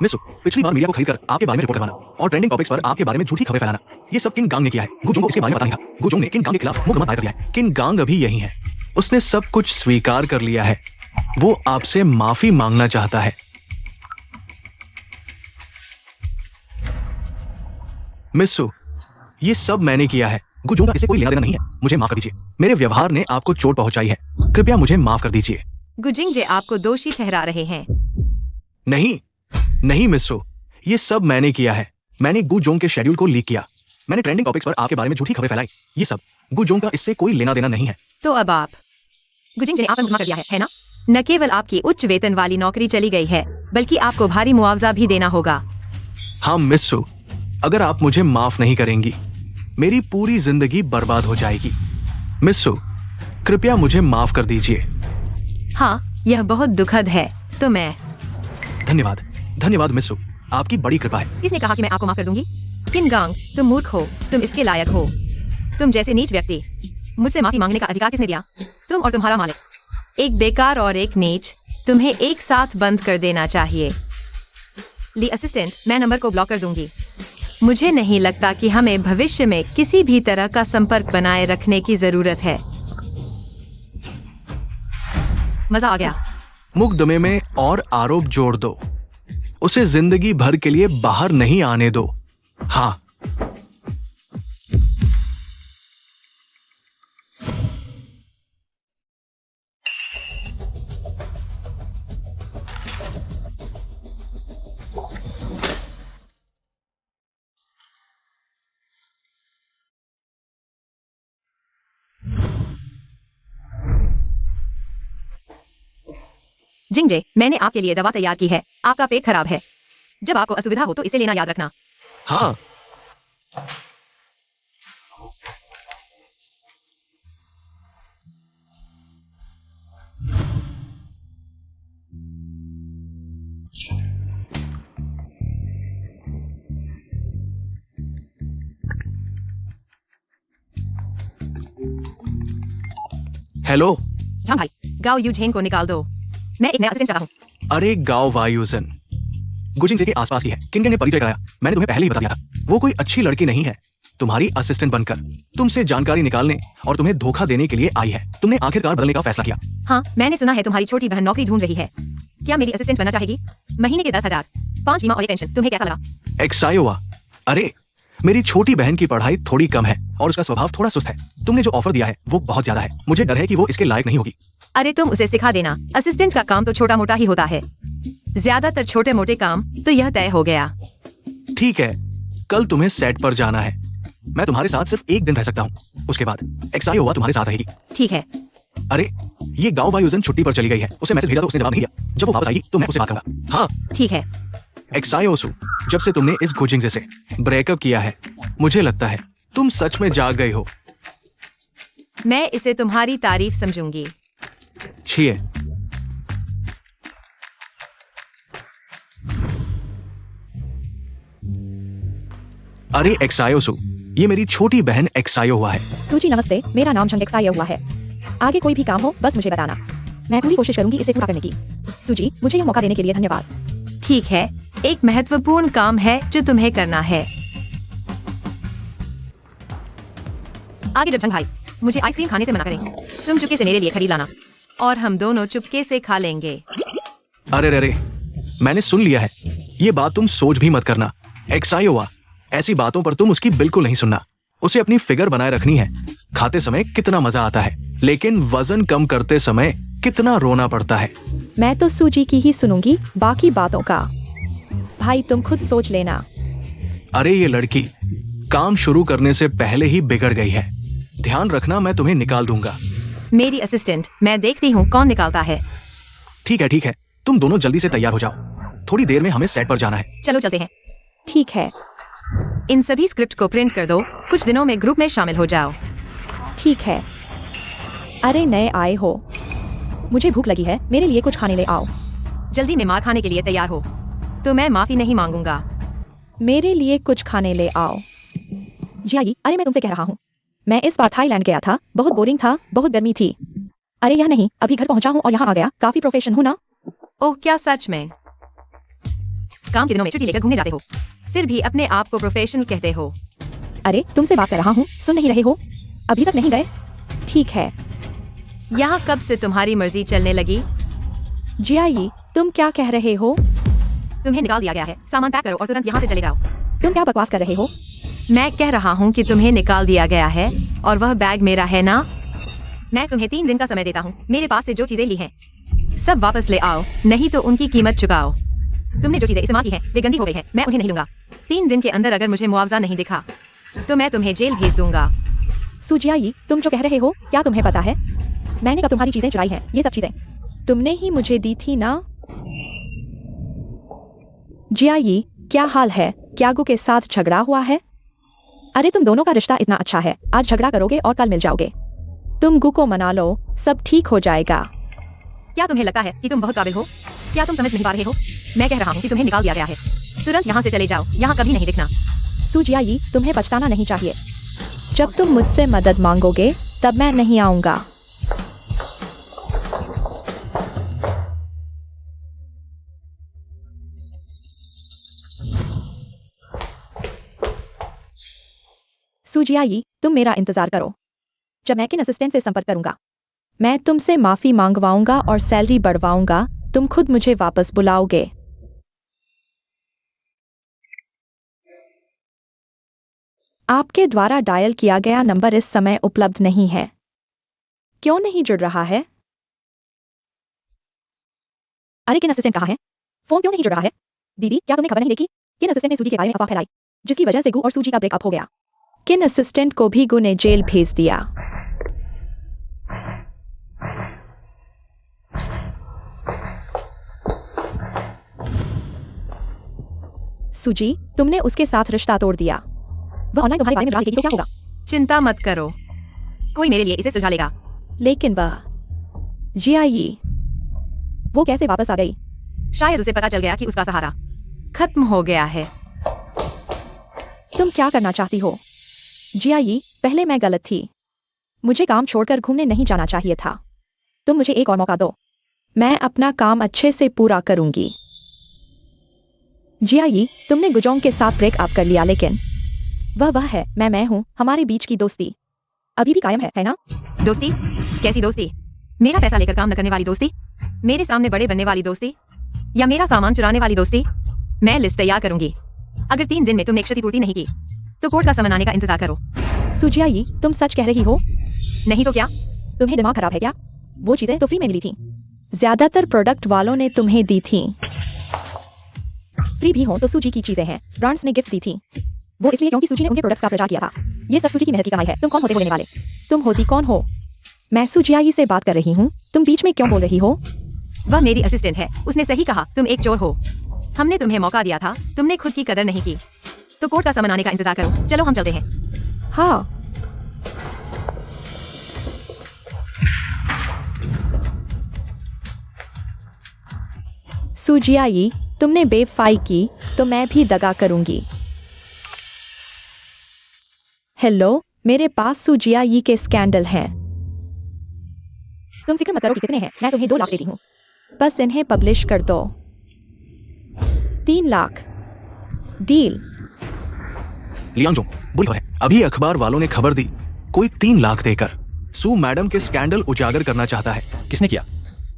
मिसु, पिछली बार मीडिया को खरीदकर आपके बारे में रिपोर्ट करवाना और ट्रेंडिंग टॉपिक्स पर आपके बारे में झूठी खबरें फैलाना, ये सब किन गांग ने किया है। गुजोंग को इसके बारे में पता नहीं था। गुजोंग ने किन गांग के खिलाफ मुकदमा दायर कर दिया है। किन गांग अभी यही है। उसने सब कुछ स्वीकार कर लिया है। वो आपसे माफी मांगना चाहता है। मिसु, ये सब मैंने किया है। गुजोंग का इससे कोई लेना देना नहीं है। मुझे माफ कर दीजिए। मेरे व्यवहार ने आपको चोट पहुंचाई है। कृपया मुझे माफ कर दीजिए। गुजिंगजे आपको दोषी ठहरा रहे हैं। नहीं नहीं मिसु, ये सब मैंने किया है। मैंने गुजोंग के शेड्यूल को लीक किया। मैंने ट्रेंडिंग टॉपिक्स पर आपके बारे में झूठी खबरें फैलाई। ये सब गुजोंग का इससे कोई लेना देना नहीं है। तो अब आप गुजिंगजे ने आपका मुकदमा कर दिया है ना? न केवल आपकी उच्च वेतन वाली नौकरी चली गई है, बल्कि आपको भारी मुआवजा भी देना होगा। हाँ मिसु, अगर आप मुझे माफ नहीं करेंगी, मेरी पूरी जिंदगी बर्बाद हो जाएगी। मिसु, कृपया मुझे माफ कर दीजिए। हाँ, यह बहुत दुखद है। तो मैं धन्यवाद। धन्यवाद मिसु, आपकी बड़ी कृपा है। किसने कहा कि मैं आपको माफ कर दूंगी? किन गांग, तुम मूर्ख हो। तुम इसके लायक हो। तुम जैसे नीच व्यक्ति, मुझसे माफी मांगने का अधिकार किसने दिया? तुम और तुम्हारा मालिक। एक बेकार और एक नीच, तुम्हें एक साथ बंद कर देना चाहिए। ली असिस्टेंट, मैं नंबर को ब्लॉक कर दूंगी। मुझे नहीं लगता कि हमें भविष्य में किसी भी तरह का संपर्क बनाए रखने की जरूरत है। मजा आ गया। मुकदमे में और आरोप जोड़ दो। उसे जिंदगी भर के लिए बाहर नहीं आने दो। हाँ। जिंगजे, मैंने आपके लिए दवा तैयार की है। आपका पेट खराब है। जब आपको असुविधा हो तो इसे लेना याद रखना। हाँ। हेलो। झांग भाई, गाओ यूझेन को निकाल दो। मैं एक नया असिस्टेंट चाहता हूँ। अरे गाओ वायुजन गुजिंगजे के आसपास की है। किंगडे ने परिचय कराया। मैंने तुम्हें पहले ही बता दिया था, वो कोई अच्छी लड़की नहीं है। तुम्हारी असिस्टेंट बनकर तुमसे जानकारी निकालने और तुम्हें धोखा देने के लिए आई है। तुमने आखिरकार बदलने का फैसला किया। हाँ, मैंने सुना है तुम्हारी छोटी बहन नौकरी ढूंढ रही है। क्या मेरी असिस्टेंट बनना चाहेगी? महीने के 10,000, 5 बीमा और 1 पेंशन। तुम्हें कैसा लगा? एक्सायोवा, अरे मेरी छोटी बहन की पढ़ाई थोड़ी कम है और उसका स्वभाव थोड़ा सुस्त है। तुमने जो ऑफर दिया है वो बहुत ज्यादा है। मुझे डर है कि वो इसके लायक नहीं होगी। अरे तुम उसे सिखा देना। असिस्टेंट का काम तो छोटा मोटा ही होता है, ज्यादातर छोटे मोटे काम। तो यह तय हो गया। ठीक है, कल तुम्हें सेट पर जाना है। मैं तुम्हारे साथ सिर्फ 1 दिन रह सकता हूँ। उसके बाद एक्सायोवा तुम्हारे साथ रहेगी। ठीक है। अरे ये गाँव वायुजन छुट्टी पर चली गई है। उसे मैसेज भेजा तो उसने जवाब नहीं दिया। जब वो वापस आएगी तो मैं उससे बात करूंगा। हाँ ठीक है। एक्सायोसु, जब से तुमने इस गुजिंगजे से ब्रेकअप किया है, मुझे लगता है तुम सच में जाग गई हो। मैं इसे तुम्हारी तारीफ समझूंगी। छिए। अरे एक्सायोसु, ये मेरी छोटी बहन एक्सायो हुआ है। सूजी नमस्ते, मेरा नाम झंग एक्सायो हुआ है। आगे कोई भी काम हो बस मुझे बताना। मैं पूरी कोशिश करूंगी इसे पूरा करने की। सूजी, मुझे यह मौका देने के लिए धन्यवाद। ठीक है, एक महत्वपूर्ण काम है जो तुम्हें करना है। आगे जब झंग भाई मुझे आइसक्रीम खाने से मना करें, तुम चुपके से मेरे लिए खरीद लाना और हम दोनों चुपके से खा लेंगे। अरे रे, मैंने सुन लिया है। ये बात तुम सोच भी मत करना। एक्सायोवा, ऐसी बातों पर तुम उसकी बिल्कुल नहीं सुनना। उसे अपनी फिगर बनाए रखनी है। खाते समय कितना मजा आता है, लेकिन वजन कम करते समय कितना रोना पड़ता है। मैं तो सूजी की ही सुनूंगी, बाकी बातों का भाई तुम खुद सोच लेना। अरे ये लड़की काम शुरू करने से पहले ही बिगड़ गई है। ध्यान रखना, मैं तुम्हें निकाल दूंगा। मेरी असिस्टेंट, मैं देखती हूँ कौन निकालता है। ठीक है, तुम दोनों जल्दी से तैयार हो जाओ। थोड़ी देर में हमें सेट पर जाना है। चलो चलते हैं। ठीक है। इन सभी स्क्रिप्ट को प्रिंट कर दो। कुछ दिनों में ग्रुप में शामिल हो जाओ। ठीक है। अरे नए आए हो, मुझे भूख लगी है, मेरे लिए कुछ खाने ले आओ। जल्दी में मार खाने के लिए तैयार हो तो मैं माफी नहीं मांगूंगा। मेरे लिए कुछ खाने ले आओ। जियाई, अरे मैं तुमसे कह रहा हूँ, मैं इस बार थाईलैंड गया था, बहुत बोरिंग था, बहुत गर्मी थी। अरे यह नहीं, अभी घर पहुंचा हूँ और यहाँ आ गया। काफी प्रोफेशन हूँ ना। ओह क्या सच में? काम के दिनों में छुट्टी लेकर घूमने जाते हो, फिर भी अपने आप को प्रोफेशनल कहते हो। अरे तुमसे बात कर रहा हूँ, सुन नहीं रहे हो? अभी तक नहीं गए? ठीक है। यहाँ कब से तुम्हारी मर्जी चलने लगी? जियाई, तुम क्या कह रहे हो? तुम्हें निकाल दिया गया है। सामान पैक करो और तुरंत यहाँ से चले जाओ। तुम क्या बकवास कर रहे हो? मैं कह रहा हूँ कि तुम्हें निकाल दिया गया है और वह बैग मेरा है ना। मैं तुम्हें 3 दिन का समय देता हूँ। मेरे पास से जो चीजें ली हैं सब वापस ले आओ, नहीं तो उनकी कीमत चुकाओ। तुमने जो चीजें इस्तेमाल की हैं वे गंदी हो गई हैं, मैं उन्हें नहीं लूंगा। 3 दिन के अंदर अगर मुझे मुआवजा नहीं दिखा तो मैं तुम्हें जेल भेज दूंगा। सुजियाई, तुम जो कह रहे हो क्या तुम्हें पता है मैंने कब तुम्हारी चीजें चुराई हैं? ये सब चीजें तुमने ही मुझे दी थी ना। जियाई, क्या हाल है? क्या गु के साथ झगड़ा हुआ है? अरे तुम दोनों का रिश्ता इतना अच्छा है, आज झगड़ा करोगे और कल मिल जाओगे। तुम गु को मना लो, सब ठीक हो जाएगा। क्या तुम्हें लगता है कि तुम बहुत काबिल हो? क्या तुम समझ नहीं पा रहे हो? मैं कह रहा हूँ कि तुम्हें निकाल दिया गया है। तुरंत यहाँ से चले जाओ, यहाँ कभी नहीं दिखना। सुजियाई, तुम्हें पछताना नहीं चाहिए। जब तुम मुझसे मदद मांगोगे तब मैं नहीं आऊंगा। सुजियाई, तुम मेरा इंतजार करो। जब मैं किन असिस्टेंट से संपर्क करूंगा, मैं तुमसे माफी मांगवाऊंगा और सैलरी बढ़वाऊंगा। तुम खुद मुझे वापस बुलाओगे। आपके द्वारा डायल किया गया नंबर इस समय उपलब्ध नहीं है। क्यों नहीं जुड़ रहा है? अरे किन असिस्टेंट कहाँ है? फोन क्यों नहीं जुड़ रहा है? दीदी, क्या तुमने खबर नहीं देखी? किन असिस्टेंट ने सूजी के बारे में अफवाह फैलाई, जिसकी वजह से गु और सूजी का ब्रेकअप हो गया। किन असिस्टेंट को भी गु ने जेल भेज दिया। सुजी, तुमने उसके साथ रिश्ता तोड़ दिया। वह ऑनलाइन तुम्हारे बारे में बुरा लिखेगी तो क्या होगा? चिंता मत करो, कोई मेरे लिए इसे सुलझा लेगा। लेकिन वह जियाई, वो कैसे वापस आ गई? शायद उसे पता चल गया कि उसका सहारा खत्म हो गया है। तुम क्या करना चाहती हो? जियाई, पहले मैं गलत थी। मुझे काम छोड़कर घूमने नहीं जाना चाहिए था। तुम मुझे एक और मौका दो। मैं अपना काम अच्छे से पूरा करूंगी। जियाई, तुमने गुजोंग के साथ ब्रेकअप कर लिया, लेकिन वह है, मैं हूं। हमारे बीच की दोस्ती अभी भी कायम है ना? दोस्ती? कैसी दोस्ती? मेरा पैसा लेकर काम न करने वाली दोस्ती? मेरे सामने बड़े बनने वाली दोस्ती? या मेरा सामान चुराने वाली दोस्ती? मैं लिस्ट तैयार करूंगी। अगर 3 दिन में तुमने क्षतिपूर्ति नहीं की तो कोर्ट का समन आने का इंतजार करो। सुजियाई, तुम सच कह रही हो? नहीं तो क्या? तुम्हें दिमाग खराब है क्या? वो चीजें तो फ्री में मिली थी। ज्यादातर प्रोडक्ट वालों ने तुम्हें दी थी। फ्री भी हो तो सूजी की चीजें हैं, ब्रांड्स ने गिफ्ट दी थी। वो इसलिए क्योंकि सूजी ने उनके प्रोडक्ट्स का प्रचार किया था। ये सब सूजी की मेहनत की कमाई है। तुम कौन होते बोलने वाले? तुम होती कौन हो? मैं सुजियाई से बात कर रही हूँ। तुम बीच में क्यों बोल रही हो? वह मेरी असिस्टेंट है, उसने सही कहा, तुम एक चोर हो। हमने तुम्हें मौका दिया था, तुमने खुद की कदर नहीं की। तो कोर्ट का समन आने का इंतजार करो। चलो हम चलते हैं। हाँ। सुजियाई, तुमने बेवफाई की तो मैं भी दगा करूंगी। हेलो, मेरे पास सुजियाई के स्कैंडल हैं। तुम फिक्र मत करो कि कितने हैं, मैं तुम्हें 2 लाख देती हूँ। बस इन्हें पब्लिश कर दो। 3 लाख डील। लियांगजो, बुरी खबर है। अभी अखबार वालों ने खबर दी, कोई 3 लाख देकर सू मैडम के स्कैंडल उजागर करना चाहता है। किसने किया?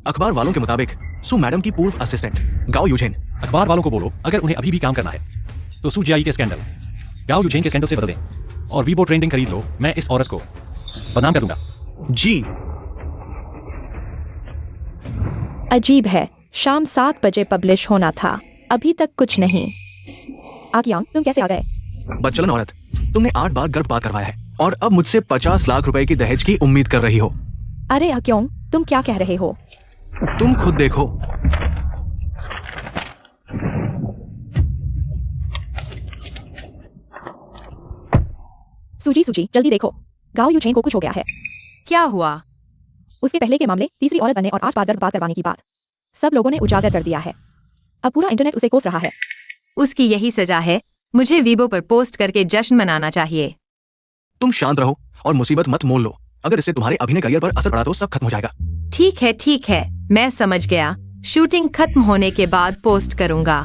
अखबार वालों के मुताबिक सू मैडम की पूर्व असिस्टेंट गाओ यूजेन। अखबार वालों को बोलो, अगर उन्हें अभी भी काम करना है तो सू जियाई के स्कैंडल गाओ यूजेन के स्कैंडल से बदल दें और वीबो ट्रेंडिंग खरीद लो। मैं इस औरत को बदनाम कर दूंगा। जी। अजीब है, शाम 7 बजे पब्लिश होना था, अभी तक कुछ नहीं। आकियांग, तुम कैसे आ गए? बदचलन औरत, तुमने 8 बार गर्भपात करवाया है और अब मुझसे 50 लाख रुपए की दहेज की उम्मीद कर रही हो। अरे आकियांग, तुम क्या कह रहे हो? तुम खुद देखो। सूजी, जल्दी देखो, गाओ यूजेन को कुछ हो गया है। क्या हुआ? उसके पहले के मामले, तीसरी औरत बनने और 8 बार गर्भपात करवाने की बात, सब लोगों ने उजागर कर दिया है। अब पूरा इंटरनेट उसे कोस रहा है। उसकी यही सजा है। मुझे वीबो पर पोस्ट करके जश्न मनाना चाहिए। तुम शांत रहो और मुसीबत मत मोल लो। अगर इससे तुम्हारे अभिनय करियर पर असर पड़ा तो सब खत्म हो जाएगा। ठीक है, मैं समझ गया। शूटिंग खत्म होने के बाद पोस्ट करूंगा।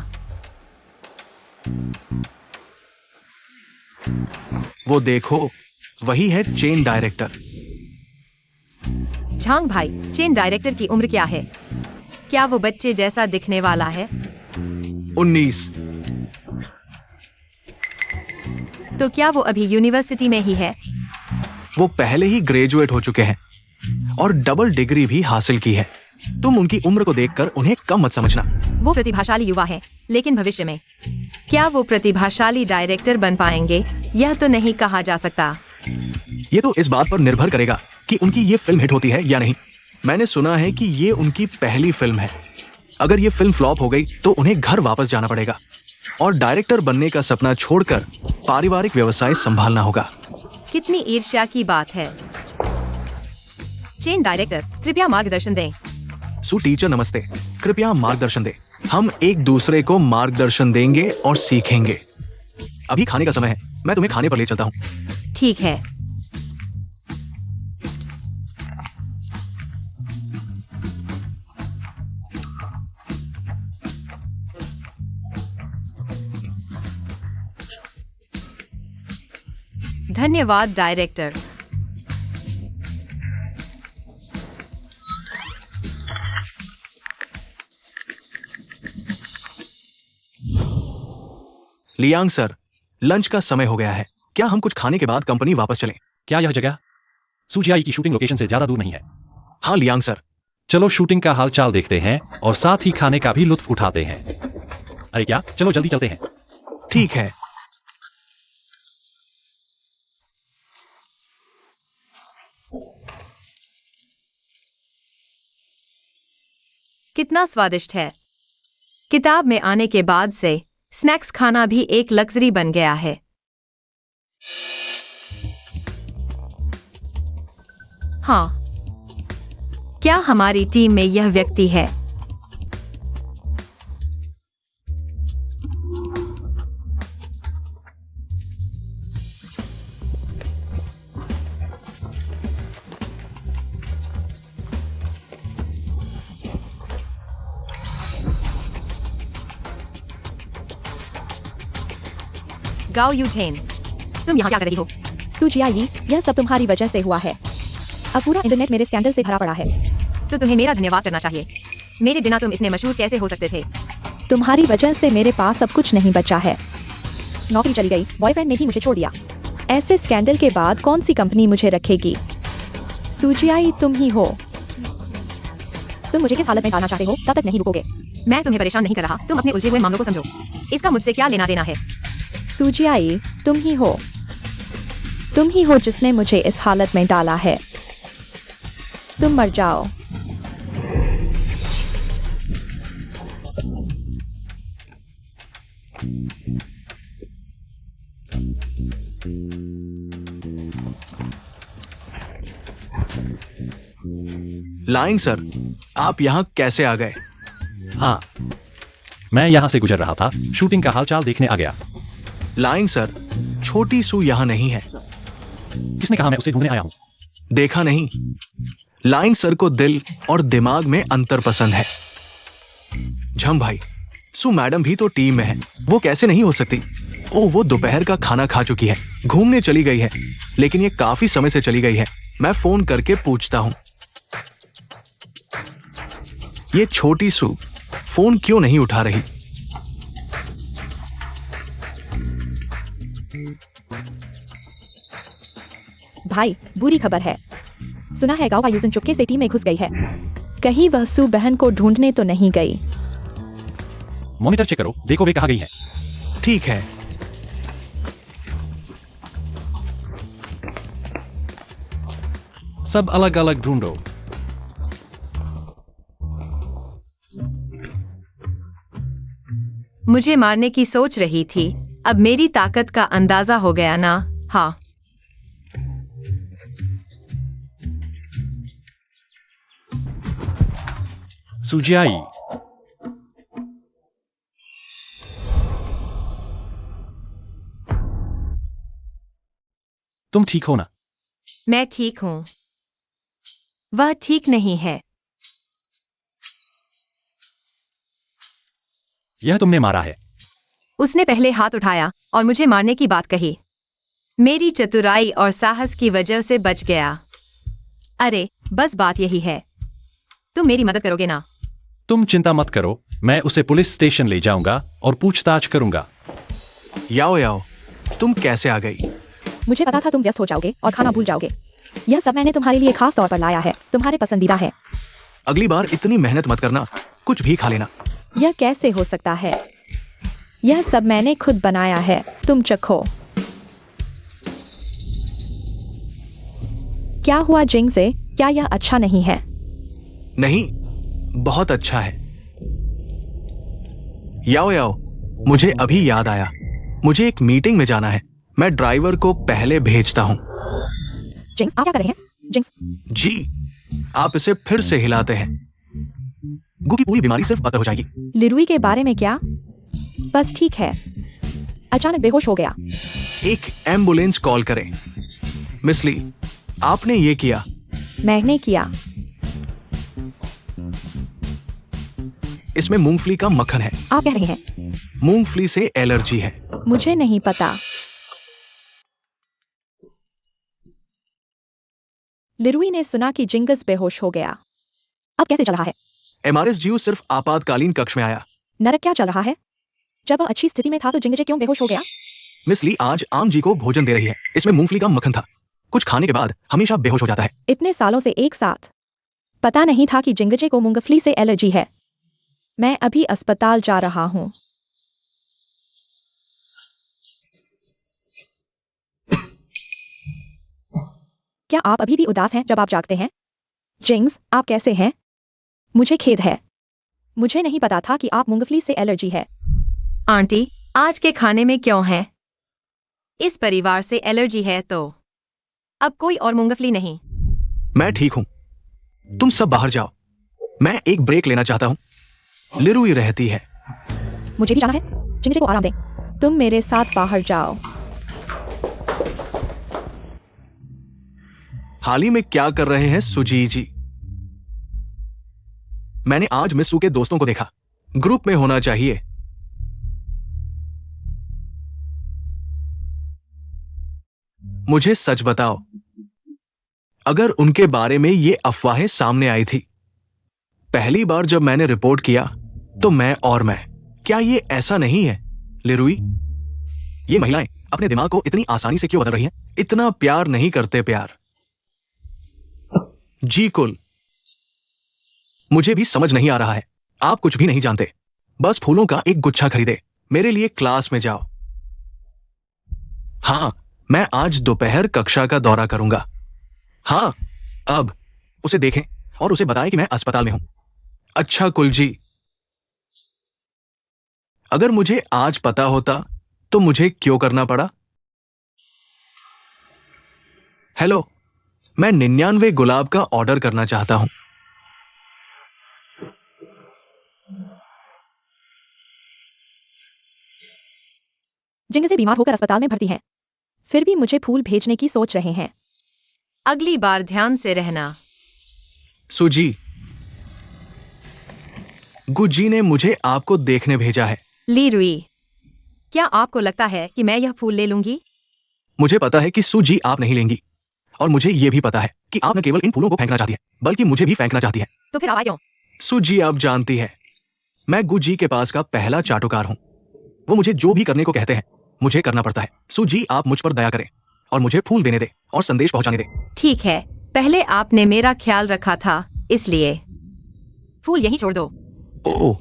वो देखो, वही है चेन डायरेक्टर। झांग भाई, चेन डायरेक्टर की उम्र क्या है? क्या वो बच्चे जैसा दिखने वाला है? 19। तो क्या वो अभी यूनिवर्सिटी में ही है? वो पहले ही ग्रेजुएट हो चुके हैं और डबल डिग्री भी हासिल की है। तुम उनकी उम्र को देखकर उन्हें कम मत समझना। वो प्रतिभाशाली युवा है, लेकिन भविष्य में क्या वो प्रतिभाशाली डायरेक्टर बन पाएंगे, यह तो नहीं कहा जा सकता। ये तो इस बात पर निर्भर करेगा कि उनकी ये फिल्म हिट होती है या नहीं। मैंने सुना है कि ये उनकी पहली फिल्म है। अगर ये फिल्म फ्लॉप हो गई तो उन्हें घर वापस जाना पड़ेगा और डायरेक्टर बनने का सपना छोड़कर पारिवारिक व्यवसाय संभालना होगा। कितनी ईर्ष्या की बात है। चेन डायरेक्टर, कृपया मार्गदर्शन दें। सू टीचर नमस्ते, कृपया मार्गदर्शन दें। हम एक दूसरे को मार्गदर्शन देंगे और सीखेंगे। अभी खाने का समय है, मैं तुम्हें खाने पर ले चलता हूँ। ठीक है। धन्यवाद डायरेक्टर। लियांग सर, लंच का समय हो गया है। क्या हम कुछ खाने के बाद कंपनी वापस चलें? क्या यह जगह सू जियाई की शूटिंग लोकेशन से ज्यादा दूर नहीं है? हाँ लियांग सर। चलो शूटिंग का हाल चाल देखते हैं और साथ ही खाने का भी लुत्फ उठाते हैं। अरे क्या, चलो जल्दी चलते हैं। ठीक है। कितना स्वादिष्ट है। किताब में आने के बाद से स्नैक्स खाना भी एक लग्जरी बन गया है। हाँ, क्या हमारी टीम में यह व्यक्ति है? गाओ यूझेन, तुम यहाँ क्या कर रही हो? सुजियाई, यह सब तुम्हारी वजह से हुआ है। अब पूरा इंटरनेट मेरे स्कैंडल से भरा पड़ा है। तो तुम्हें मेरा धन्यवाद करना चाहिए। मेरे बिना तुम इतने मशहूर कैसे हो सकते थे? तुम्हारी वजह से मेरे पास अब कुछ नहीं बचा है। नौकरी चली गई, बॉयफ्रेंड ने भी मुझे छोड़ दिया। ऐसे स्कैंडल के बाद कौन सी कंपनी मुझे रखेगी? सुजियाई, तुम ही हो। तुम मुझे किस हालत में डालना चाहते हो, तब तक नहीं रुकोगे। मैं तुम्हें परेशान नहीं कर रहा, तुम अपने उलझे हुए मामलों को समझो। इसका मुझसे क्या लेना देना है? सुजियाई, तुम ही हो। तुम ही हो जिसने मुझे इस हालत में डाला है। तुम मर जाओ। लाइंग सर, आप यहाँ कैसे आ गए? हाँ, मैं यहाँ से गुजर रहा था, शूटिंग का हालचाल देखने आ गया। लाइंग सर, छोटी सू यहाँ नहीं है। किसने कहा मैं उसे ढूंढने आया हूँ? देखा नहीं। लाइंग सर को दिल और दिमाग में अंतर पसंद है। झम भाई, सू मैडम भी तो टीम में है, वो कैसे नहीं हो सकती? ओ, वो दोपहर का खाना खा चुकी है, घूमने चली गई है, लेकिन ये काफी समय से चली गई है। मैं फोन करके पूछता हूँ। ये छोटी सू फोन क्यों नहीं उठा रही? भाई, बुरी खबर है। सुना है गांव का यूजन चुपके से टीम में घुस गई है। कहीं वह सू बहन को ढूंढने तो नहीं गई? मॉनिटर चेक करो, देखो वे कहाँ गई है। ठीक है। सब अलग अलग ढूंढो। मुझे मारने की सोच रही थी, अब मेरी ताकत का अंदाजा हो गया ना? हाँ। सुजियाई, तुम ठीक हो ना? मैं ठीक हूँ। वह ठीक नहीं है। यह तुमने मारा है। उसने पहले हाथ उठाया और मुझे मारने की बात कही। मेरी चतुराई और साहस की वजह से बच गया। अरे, बस बात यही है। तुम मेरी मदद करोगे ना? तुम चिंता मत करो, मैं उसे पुलिस स्टेशन ले जाऊंगा और पूछताछ करूंगा। याओ याओ, तुम कैसे आ गई? मुझे पता था तुम व्यस्त हो जाओगे और खाना भूल जाओगे। यह सब मैंने तुम्हारे लिए खास तौर पर लाया है, तुम्हारे पसंदीदा है। अगली बार इतनी मेहनत मत करना, कुछ भी खा लेना। यह कैसे हो सकता है? यह सब मैंने खुद बनाया है, तुम चखो। क्या हुआ जिंग से? क्या यह अच्छा नहीं है? नहीं, बहुत अच्छा है। याओ याओ, मुझे अभी याद आया, मुझे एक मीटिंग में जाना है। मैं ड्राइवर को पहले भेजता हूँ। जिंक्स, आप क्या कर रहे हैं? जिंक्स, जी, आप इसे फिर से हिलाते हैं। गु की पूरी बीमारी सिर्फ पता हो जाएगी। लिरुई के बारे में क्या? बस ठीक है। अचानक बेहोश हो गया। एक एम्बुलेंस कॉल करें। मिस ली, आपने ये किया। मैंने किया। इसमें मूंगफली का मक्खन है। आप कह रहे हैं? मूंगफली से एलर्जी है। मुझे नहीं पता। लिरुई ने सुना कि जिंगस बेहोश हो गया। अब कैसे चल रहा है? एमआरएस जीव सिर्फ आपातकालीन कक्ष में आया। नरक क्या चल रहा है? जब वह अच्छी स्थिति में था तो जिंगजे क्यों बेहोश हो गया? मिस ली आज आम जी को भोजन दे रही है, इसमें मूंगफली का मक्खन था। कुछ खाने के बाद हमेशा बेहोश हो जाता है। इतने सालों से एक साथ। पता नहीं था कि जिंगजे को मूंगफली से एलर्जी है। मैं अभी अस्पताल जा रहा हूँ। क्या आप अभी भी उदास हैं जब आप जागते हैं? जिंग्स, आप कैसे हैं? मुझे खेद है। मुझे नहीं पता था कि आप मूंगफली से एलर्जी है। आंटी, आज के खाने में क्यों है? इस परिवार से एलर्जी है तो अब कोई और मूंगफली नहीं। मैं ठीक हूं, तुम सब बाहर जाओ, मैं एक ब्रेक लेना चाहता हूं। लिरुई रहती है। मुझे भी जाना है। जिंगजे को आराम दें। तुम मेरे साथ बाहर जाओ। हाल ही में क्या कर रहे हैं सुजी जी? मैंने आज मिसू के दोस्तों को देखा। ग्रुप में होना चाहिए। मुझे सच बताओ, अगर उनके बारे में ये अफवाहें सामने आई थी पहली बार जब मैंने रिपोर्ट किया, तो मैं क्या ये ऐसा नहीं है लिरुई? ये महिलाएं अपने दिमाग को इतनी आसानी से क्यों बदल रही हैं? इतना प्यार नहीं करते। प्यार जी कुल, मुझे भी समझ नहीं आ रहा है। आप कुछ भी नहीं जानते। बस फूलों का एक गुच्छा खरीदे, मेरे लिए क्लास में जाओ। हाँ, मैं आज दोपहर कक्षा का दौरा करूंगा। हाँ, अब उसे देखें और उसे बताएं कि मैं अस्पताल में हूं। अच्छा कुल जी, अगर मुझे आज पता होता तो मुझे क्यों करना पड़ा? हेलो, मैं 99 गुलाब का ऑर्डर करना चाहता हूं। जिंगजे बीमार होकर अस्पताल में भर्ती हैं। फिर भी मुझे फूल भेजने की सोच रहे हैं। अगली बार ध्यान से रहना। सुजी, गुजी ने मुझे आपको देखने भेजा है। लिरुई, क्या आपको लगता है कि मैं यह फूल ले लूंगी? मुझे पता है कि सुजी आप नहीं लेंगी, और मुझे यह भी पता है कि आप न केवल इन फूलों को फेंकना चाहती है, बल्कि मुझे भी फेंकना चाहती है। तो फिर आवाज क्यों? सुजी, आप जानती है, मैं गुजी के पास का पहला चाटुकार हूं। वो मुझे जो भी करने को कहते हैं मुझे करना पड़ता है। सुजी, आप मुझ पर दया करें और मुझे फूल देने दे और संदेश पहुंचाने दे। ठीक है, पहले आपने मेरा ख्याल रखा था, इसलिए फूल यहीं छोड़ दो। ओह,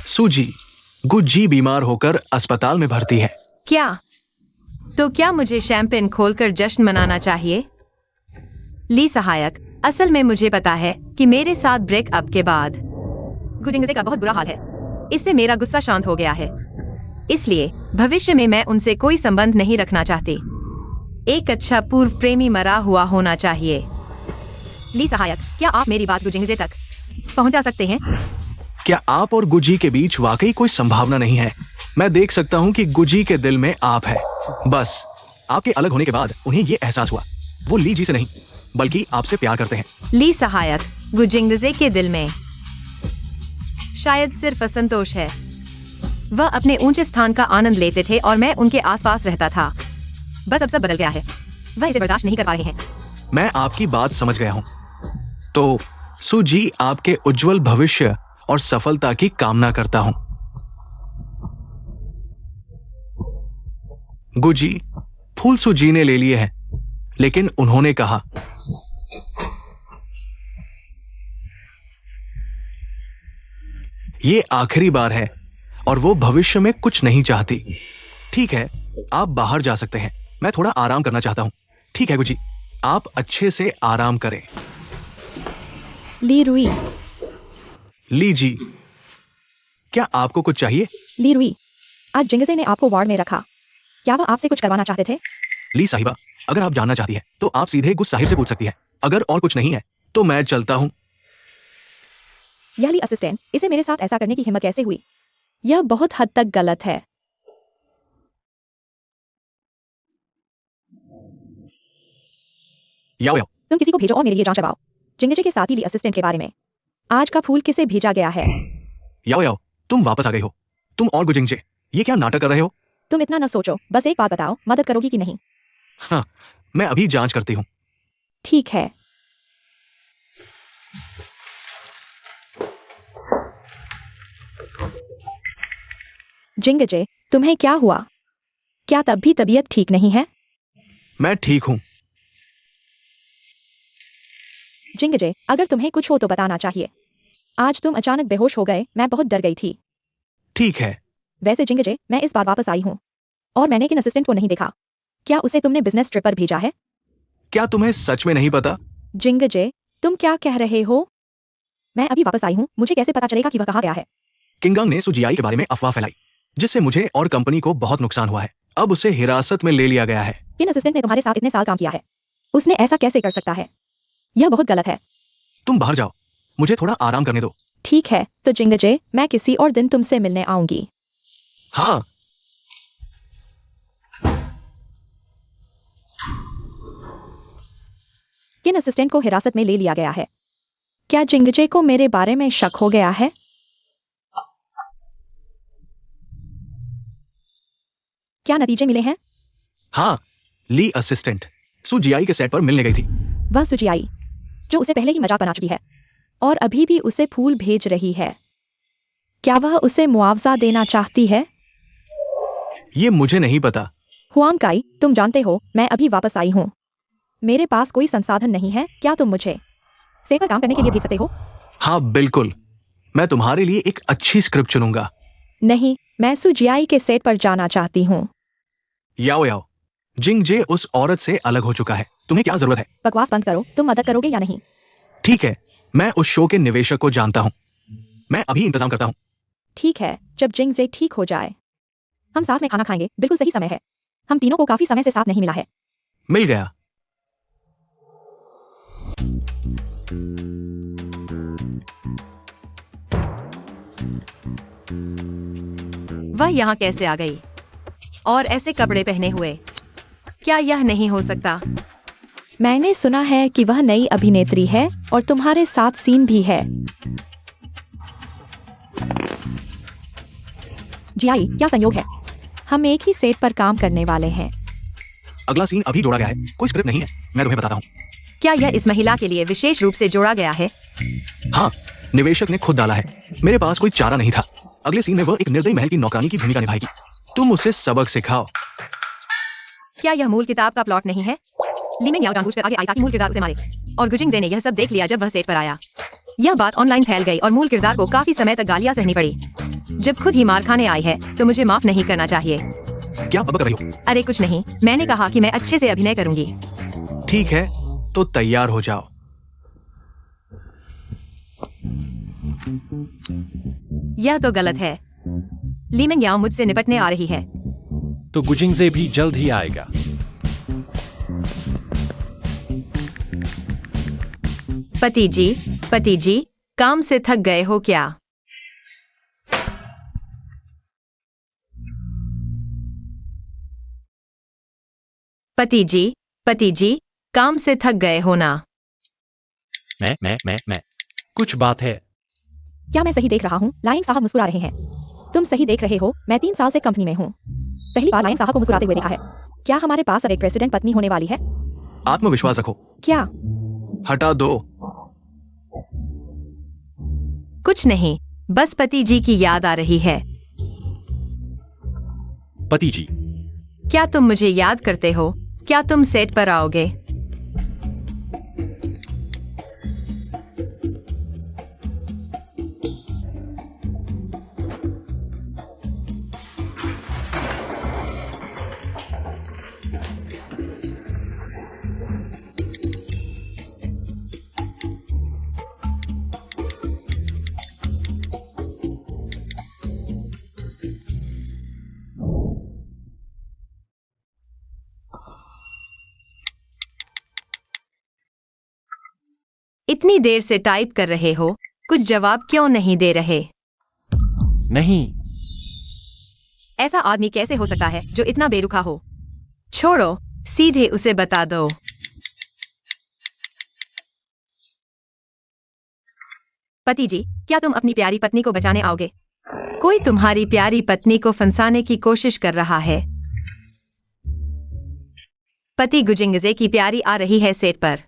सुजी, गुजी बीमार होकर अस्पताल में भर्ती है। क्या? तो क्या मुझे शैंपेन खोलकर जश्न मनाना चाहिए? ली सहायक, असल में मुझे पता है कि मेरे साथ ब्रेकअप के बाद गुजिंगजे का बहुत बुरा हाल है। इससे मेरा गुस्सा शांत हो गया है, इसलिए भविष्य में मैं उनसे कोई संबंध नहीं रखना चाहती। एक अच्छा पूर्व प्रेमी मरा हुआ होना चाहिए। ली सहायक, क्या आप मेरी बात गुजिंगजे तक पहुंचा सकते हैं? क्या आप और गुजी के बीच वाकई कोई संभावना नहीं है? मैं देख सकता हूं कि गुजी के दिल में आप है। बस आपके अलग होने के बाद उन्हें यह एहसास हुआ। वो ली जी से नहीं बल्कि आपसे प्यार करते हैं। ली सहायक, गुजिंगजे के दिल में शायद सिर्फ असंतोष है। वह अपने ऊंचे स्थान का आनंद लेते थे और मैं उनके आसपास रहता था। बस अब सब बदल गया है। वह इसे बर्दाश्त नहीं कर पा रहे हैं। मैं आपकी बात समझ गया हूं। तो सुजी, आपके उज्जवल भविष्य और सफलता की कामना करता हूं। गुजी, फूल सुजी ने ले लिए हैं, लेकिन उन्होंने कहा ये आखिरी बार है और वो भविष्य में कुछ नहीं चाहती। ठीक है, आप बाहर जा सकते हैं। मैं थोड़ा आराम करना चाहता हूं। ठीक है गुजी, आप अच्छे से आराम करें। लिरुई, लीजी, क्या आपको कुछ चाहिए? लिरुई, आज जिंगजे ने आपको वार्ड में रखा। क्या वह आपसे कुछ करवाना चाहते थे? ली साहिबा, अगर आप जानना चाहती हैं तो आप सीधे गुस साहिब से पूछ सकती हैं। अगर और कुछ नहीं है तो मैं चलता हूं। यह ली असिस्टेंट, इसे मेरे साथ ऐसा करने की हिम्मत कैसे हुई? यह बहुत हद तक गलत है। याओ याओ, तुम किसी को भेजो और मेरे लिए जांच करवाओ जिंगजे के साथी ली असिस्टेंट के बारे में। आज का फूल किसे भेजा गया है? याओ याओ, तुम वापस आ गई हो। तुम और गुजिंगजे, ये क्या नाटक कर रहे हो? तुम इतना न सोचो, बस एक बात बताओ, मदद करोगी कि नहीं? हाँ, मैं अभी जांच करती हूँ। ठीक है। जिंगजे, तुम्हें क्या हुआ? क्या तब भी तबीयत ठीक नहीं है? मैं ठीक हूँ। जिंगजे, अगर तुम्हें कुछ हो तो बताना चाहिए। आज तुम अचानक बेहोश हो गए, मैं बहुत डर गई थी। ठीक है। वैसे जिंगजे, मैं इस बार वापस आई हूँ और मैंने किन असिस्टेंट को नहीं देखा। क्या उसे तुमने बिजनेस ट्रिप पर भेजा है? क्या तुम्हें सच में नहीं पता? जिंगजे, तुम क्या कह रहे हो? मैं अभी वापस आई हूँ, मुझे कैसे पता चलेगा कि वह कहाँ गया है? किंगांग ने सुजियाई के बारे में अफवाह फैलाई, जिससे मुझे और कंपनी को बहुत नुकसान हुआ है। अब उसे हिरासत में ले लिया गया है। किन असिस्टेंट ने तुम्हारे साथ इतने साल काम किया है? उसने ऐसा कैसे कर सकता है? यह बहुत गलत है। तुम बाहर जाओ, मुझे थोड़ा आराम करने दो। ठीक है, तो जिंगजे, मैं किसी और दिन तुमसे मिलने आऊंगी। हाँ। किन असिस्टेंट को हिरासत में ले लिया गया है? क्या जिंगजे को मेरे बारे में शक हो गया है? क्या नतीजे मिले हैं? हाँ, ली असिस्टेंट सुजियाई के सेट पर मिलने गई थी। वह सुजियाई, जो उसे पहले ही मजाक बना चुकी है और अभी भी उसे फूल भेज रही है। क्या वह उसे मुआवजा देना चाहती है? ये मुझे नहीं पता। हुआंग काई, तुम जानते हो, मैं अभी वापस आई हूँ। मेरे पास कोई संसाधन नहीं है, क्या तुम मुझे सेट पर काम करने के लिए भेज सकते हो? हाँ बिल्कुल, मैं तुम्हारे लिए एक अच्छी स्क्रिप्ट चुनूंगा। नहीं, मैं सुजियाई के सेट पर जाना चाहती हूँ। याओ याओ, जिंगजे उस औरत से अलग हो चुका है, तुम्हें क्या जरूरत है? बकवास बंद करो, तुम मदद करोगे या नहीं? ठीक है, मैं उस शो के निवेशक को जानता हूँ, मैं अभी इंतजाम करता हूँ। ठीक है, जब जिंगजे ठीक हो जाए हम साथ में खाना खाएंगे। बिल्कुल सही समय है, हम तीनों को काफी समय से साथ नहीं मिला है। मिल गया। वह यहाँ कैसे आ गई? और ऐसे कपड़े पहने हुए? क्या यह नहीं हो सकता? मैंने सुना है कि वह नई अभिनेत्री है और तुम्हारे साथ सीन भी है। जियाई, क्या संयोग है, हम एक ही सेट पर काम करने वाले हैं। अगला सीन अभी जोड़ा गया है, कोई स्क्रिप्ट नहीं है, मैं तुम्हें बताता हूँ। क्या यह इस महिला के लिए विशेष रूप से जोड़ा गया है? हाँ, निवेशक ने खुद डाला है, मेरे पास कोई चारा नहीं था। अगले सीन में वह एक निर्दयी महल की नौकरानी की भूमिका निभाएगी, तुम उसे सबक सिखाओ। क्या यह मूल किताब का प्लॉट नहीं है? लीमिंग याओ जानबूझकर आगे आई ताकि मूल किरदार उसे मारे, और गुजिंगजे ने यह सब देख लिया जब वह सेट पर आया। यह बात ऑनलाइन फैल गई और मूल किरदार को काफी समय तक गालियां सहनी पड़ी। जब खुद ही मार खाने आई है तो मुझे माफ नहीं करना चाहिए। क्या बक रही हो? अरे कुछ नहीं, मैंने कहा कि मैं अच्छे से अभिनय करूंगी। ठीक है, तो तैयार हो जाओ। यह तो गलत है। लीमिंग याओ मुझसे निपटने आ रही है। तो गुजिंगजे भी जल्द ही आएगा। पति जी, काम से थक गए हो क्या? पति जी, काम से थक गए हो ना? मैं कुछ बात है। क्या मैं सही देख रहा हूँ? लाइन साहब मुस्कुरा रहे हैं। तुम सही देख रहे हो, मैं 3 साल से कंपनी में हूँ, पहली बार लाइन साहब को मुस्कुराते हुए देखा है। क्या हमारे पास अब एक प्रेसिडेंट पत्नी होने वाली है? आत्मविश्वास रखो। क्या? हटा दो। कुछ नहीं, बस पति जी की याद आ रही है। पति जी, क्या तुम मुझे याद करते हो? क्या तुम सेट पर आओगे? इतनी देर से टाइप कर रहे हो, कुछ जवाब क्यों नहीं दे रहे? नहीं। ऐसा आदमी कैसे हो सकता है जो इतना बेरुखा हो? छोड़ो, सीधे उसे बता दो। पति जी, क्या तुम अपनी प्यारी पत्नी को बचाने आओगे? कोई तुम्हारी प्यारी पत्नी को फंसाने की कोशिश कर रहा है। पति गुजिंगजे की प्यारी आ रही है सेट पर।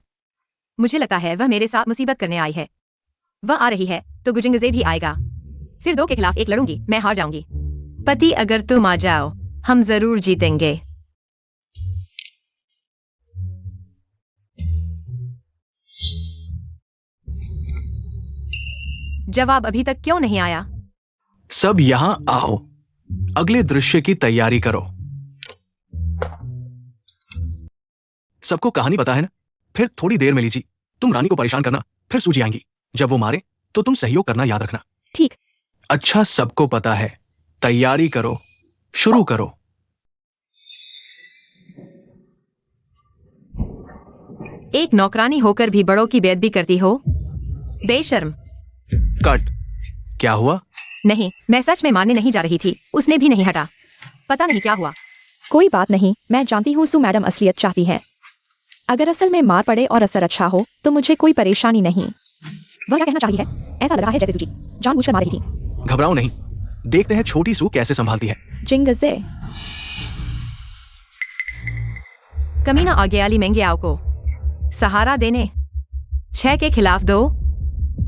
मुझे लगता है वह मेरे साथ मुसीबत करने आई है। वह आ रही है तो गुजिंगजे भी आएगा, फिर 2 के खिलाफ 1 लड़ूंगी, मैं हार जाऊंगी। पति, अगर तुम आ जाओ, हम जरूर जीतेंगे। जवाब अभी तक क्यों नहीं आया? सब यहां आओ, अगले दृश्य की तैयारी करो। सबको कहानी पता है ना? फिर थोड़ी देर में लीजिए, तुम रानी को परेशान करना, फिर सूजी आएंगी। जब वो मारे तो तुम सहयोग करना याद रखना। ठीक। अच्छा, सबको पता है। तैयारी करो, शुरू करो। एक नौकरानी होकर भी बड़ों की बेइज्जती करती हो, बेशर्म। कट। क्या हुआ? नहीं, मैं सच में मानने नहीं जा रही थी, उसने भी नहीं हटा। पता नहीं क्या हुआ। कोई बात नहीं, मैं जानती हूँ सु मैडम असलियत चाहती हैं। अगर असल में मार पड़े और असर अच्छा हो तो मुझे कोई परेशानी नहीं। वह क्या कहना चाहती है? ऐसा लग रहा है जैसे सुजी जानबूझकर मार रही थी। घबराओ नहीं, देखते हैं छोटी सू कैसे संभालती है। जिंगजे। कमीना आ गया ली महंगे आओ को सहारा देने। 6 के खिलाफ 2।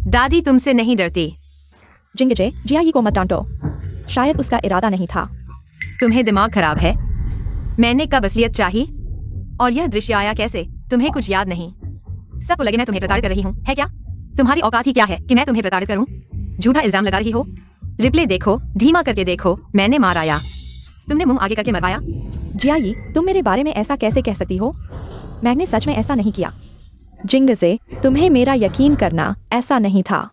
दादी तुमसे नहीं डरती। जिंगजे, जियाई को मत डांटो, शायद उसका इरादा नहीं था। तुम्हें दिमाग खराब है? मैंने कब असलियत चाही? और यह दृश्य आया कैसे? तुम्हें कुछ याद नहीं? सबको लगे मैं तुम्हें प्रताड़ित कर रही हूँ, है क्या? तुम्हारी औकात ही क्या है कि मैं तुम्हें प्रताड़ित करूँ? झूठा इल्जाम लगा रही हो। रिप्ले देखो, धीमा करके देखो, मैंने माराया, तुमने मुंह आगे करके मरवाया। जियाई, तुम मेरे बारे में ऐसा कैसे कह सकती हो? मैंने सच में ऐसा नहीं किया। जिंगजे, तुम्हें मेरा यकीन करना, ऐसा नहीं था।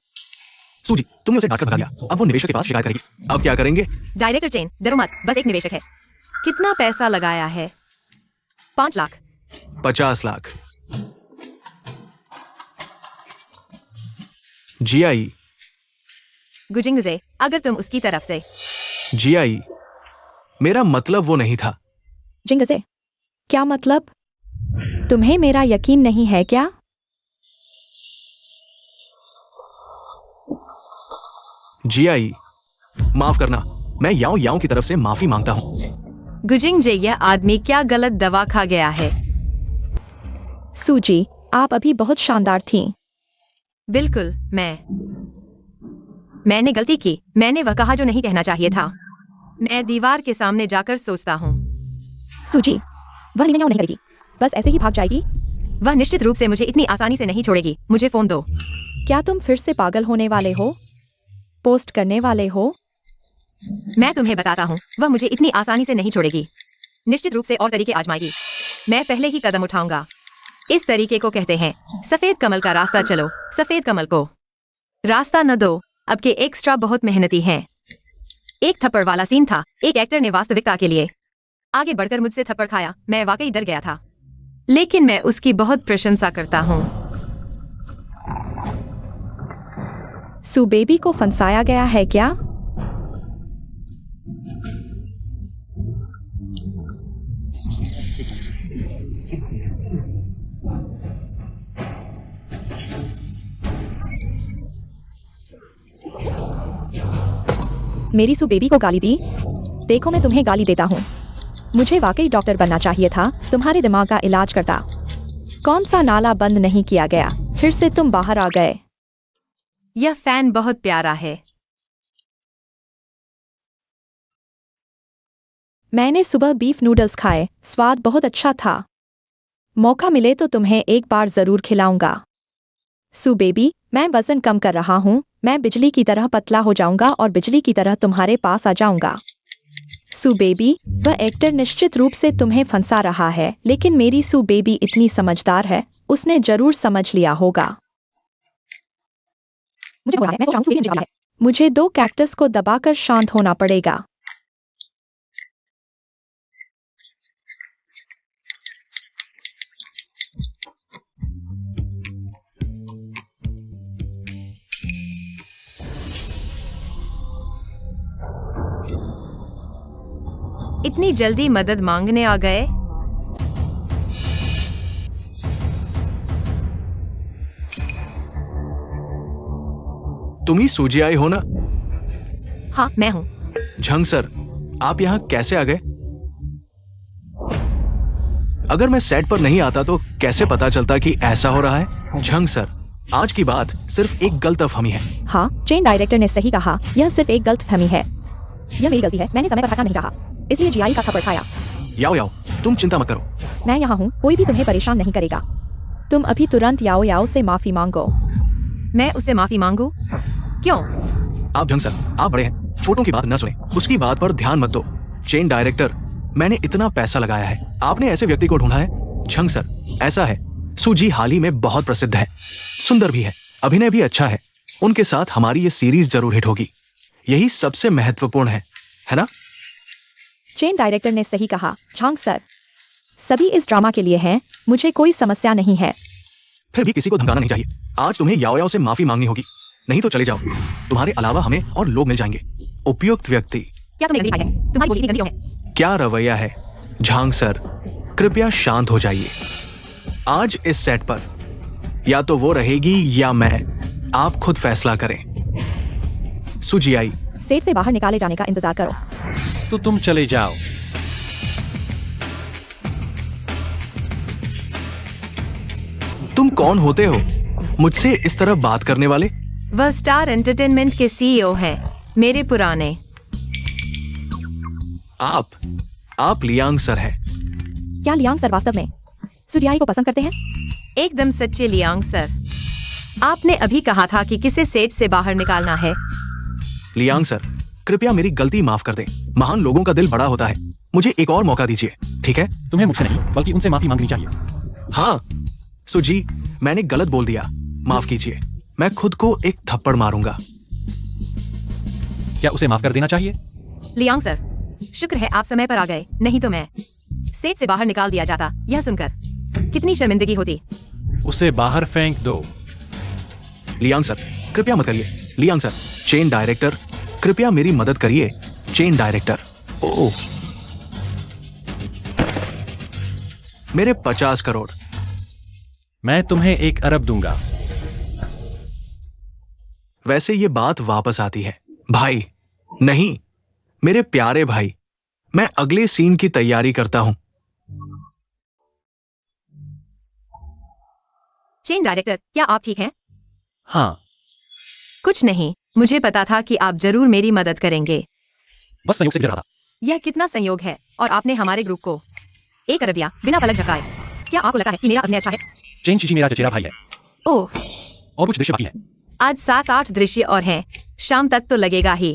सूजी, तुमने उसे डांटकर भगा दिया, अब वो निवेशक के पास शिकायत करेगी। अब क्या करेंगे? डायरेक्टर चेन, डरो मत, बस एक निवेशक है। कितना पैसा लगाया है? 5 लाख। 50 लाख। जियाई। गुजिंगजे, अगर तुम उसकी तरफ से। जियाई, मेरा मतलब वो नहीं था। जिंगजे, क्या मतलब? तुम्हें मेरा यकीन नहीं है क्या? जियाई, माफ करना, मैं याओ याओ की तरफ से माफी मांगता हूँ। गुजिंगजे, यह आदमी क्या गलत दवा खा गया है? सूजी, आप अभी बहुत शानदार थीं। बिल्कुल, मैंने गलती की। मैंने वह कहा जो नहीं कहना चाहिए था। मैं दीवार के सामने जाकर सोचता हूँ। सूजी, वह नहीं करेगी, बस ऐसे ही भाग जाएगी। वह निश्चित रूप से मुझे इतनी आसानी से नहीं छोड़ेगी। मुझे फोन दो। क्या तुम फिर से पागल होने वाले हो? पोस्ट करने वाले हो? मैं तुम्हें बताता हूँ, वह मुझे इतनी आसानी से नहीं छोड़ेगी। निश्चित रूप से और तरीके आजमाएगी। मैं पहले ही कदम उठाऊंगा। इस तरीके को कहते हैं सफेद कमल का रास्ता चलो। सफेद कमल को रास्ता न दो। अब के एक्स्ट्रा बहुत मेहनती हैं। एक थप्पड़ वाला सीन था। एक एक्टर ने वास्तविकता के लिए आगे बढ़कर मुझसे थप्पड़ खाया। मैं वाकई डर गया था, लेकिन मैं उसकी बहुत प्रशंसा करता हूँ। सू बेबी को फंसाया गया है क्या? मेरी सू बेबी को गाली दी? देखो, मैं तुम्हें गाली देता हूँ। मुझे वाकई डॉक्टर बनना चाहिए था, तुम्हारे दिमाग का इलाज करता। कौन सा नाला बंद नहीं किया गया? फिर से तुम बाहर आ गए। यह फैन बहुत प्यारा है। मैंने सुबह बीफ नूडल्स खाए, स्वाद बहुत अच्छा था। मौका मिले तो तुम्हें एक बार जरूर खिलाऊंगा। सू बेबी, मैं वजन कम कर रहा हूँ। मैं बिजली की तरह पतला हो जाऊंगा और बिजली की तरह तुम्हारे पास आ जाऊंगा। सू बेबी, वह एक्टर निश्चित रूप से तुम्हें फंसा रहा है, लेकिन मेरी सू बेबी इतनी समझदार है, उसने जरूर समझ लिया होगा। मुझे 2 कैक्टस को दबाकर शांत होना पड़ेगा। इतनी जल्दी मदद मांगने आ गए? तुम ही सूजी आई हो ना? हाँ, मैं हूँ। झंग सर, आप यहाँ कैसे आ गए? अगर मैं सेट पर नहीं आता तो कैसे पता चलता कि ऐसा हो रहा है? झंग सर, आज की बात सिर्फ एक गलतफहमी है। हाँ, चेन डायरेक्टर ने सही कहा, यह सिर्फ एक गलतफहमी है। यह मेरी गलती है, मैंने समय पर हटा नहीं रहा, इसलिए जियाई का थप्पड़ खाया। याओ याओ, तुम चिंता मत करो। मैं यहाँ हूँ, कोई भी तुम्हें परेशान नहीं करेगा। तुम अभी तुरंत याओ याओ से माफी मांगो। मैं उससे माफी मांगू? क्यों? आप झंग सर, आप बड़े हैं, छोटों की बात न सुने, उसकी बात पर ध्यान मत दो। चेन डायरेक्टर, मैंने इतना पैसा लगाया है, आपने ऐसे व्यक्ति को ढूंढा है? झंग सर, ऐसा है, सूजी हाल ही में बहुत प्रसिद्ध है, सुंदर भी है, अभिनय भी अच्छा है, उनके साथ हमारी ये सीरीज जरूर हिट होगी। यही सबसे महत्वपूर्ण है ना? चेन डायरेक्टर ने सही कहा, झांग सर। सभी इस ड्रामा के लिए हैं, मुझे कोई समस्या नहीं है। फिर भी किसी को धमकाना नहीं चाहिए। आज तुम्हें याओ याओ से माफी मांगनी होगी, नहीं तो चले जाओ। तुम्हारे अलावा हमें और लोग मिल जाएंगे। उपयुक्त व्यक्ति। क्या तुमने गंदी खाई है? तुम्हारी बोली इतनी गंदी क्यों है? क्या रवैया है झांग सर, कृपया शांत हो जाइए। आज इस सेट पर या तो वो रहेगी या मैं, आप खुद फैसला करें। सुजियाई, सेट से बाहर निकाले जाने का इंतजार करो। तो तुम चले जाओ। तुम कौन होते हो मुझसे इस तरह बात करने वाले? वह स्टार एंटरटेनमेंट के सीईओ हैं, मेरे पुराने। आप लियांग सर हैं। क्या लियांग सर वास्तव में सुजियाई को पसंद करते हैं? एकदम सच्चे लियांग सर। आपने अभी कहा था कि किसे सेट से बाहर निकालना है। लियांग सर, कृपया मेरी गलती माफ कर दें। महान लोगों का दिल बड़ा होता है। मुझे एक और मौका दीजिए, ठीक है? तुम्हें मुझसे नहीं बल्कि उनसे माफी मांगनी चाहिए। हाँ सुजी, मैंने गलत बोल दिया, माफ कीजिए। मैं खुद को एक थप्पड़ मारूंगा। क्या उसे माफ कर देना चाहिए? लियांग सर, शुक्र है आप समय पर आ गए, नहीं तो मैं सेट से बाहर निकाल दिया जाता। यह सुनकर कितनी शर्मिंदगी होती। उसे बाहर फेंक दो। लियांग सर, कृपया मत करिए। लियांग सर, चेन डायरेक्टर, कृपया मेरी मदद करिए। Chain director. ओह, मेरे 50 करोड़। मैं तुम्हें 1 अरब दूंगा। वैसे ये बात वापस आती है। भाई, नहीं, मेरे प्यारे भाई, मैं अगले सीन की तैयारी करता हूं। चेन डायरेक्टर, क्या आप ठीक हैं? हाँ, कुछ नहीं, मुझे पता था कि आप जरूर मेरी मदद करेंगे। बस संयोग से गिर रहा था। यह कितना संयोग है, और आपने हमारे ग्रुप को 1 अरब दिया बिना पलक झपकाए। क्या आपको लगता है कि मेरा अभिनय अच्छा है? चेन चीची मेरा चचेरा भाई है ओह, और कुछ दृश्य बाकी है। आज 7-8 दृश्य और हैं, शाम तक तो लगेगा ही।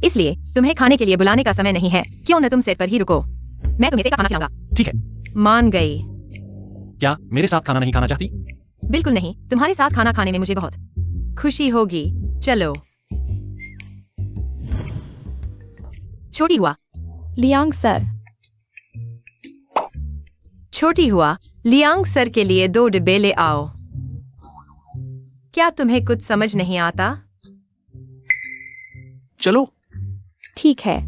इसलिए तुम्हें खाने के लिए बुलाने का समय नहीं है। क्यों न तुम सेट पर ही रुको, मैं तुम्हें सेट का खाना खिलाऊंगा। ठीक है। मान गई। क्या मेरे साथ खाना नहीं खाना चाहती? बिल्कुल नहीं, तुम्हारे साथ खाना खाने में मुझे बहुत खुशी होगी। चलो। छोटी हुआ, लियांग सर। छोटी हुआ, लियांग सर के लिए 2 डिब्बे ले आओ। क्या तुम्हें कुछ समझ नहीं आता? चलो। ठीक है।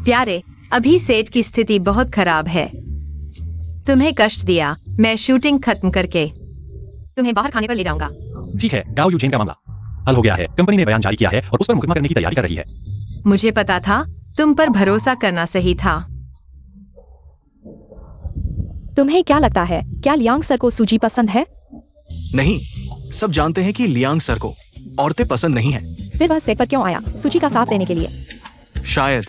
प्यारे, अभी सेट की स्थिति बहुत खराब है। तुम्हें कष्ट दिया, मैं शूटिंग खत्म करके तुम्हें बाहर खाने पर ले जाऊंगा। ठीक है, गाओ यूजेन का मामला हल हो गया है। कंपनी ने बयान जारी किया है और उस पर मुकदमा करने की तैयारी कर रही है। मुझे पता था, तुम पर भरोसा करना सही था। तुम्हें क्या लगता है, क्या लियांग सर को सूजी पसंद है? नहीं, सब जानते हैं कि लियांग सर को औरतें पसंद नहीं हैं। फिर वह सेट पर क्यों आया, सूजी का साथ लेने के लिए? शायद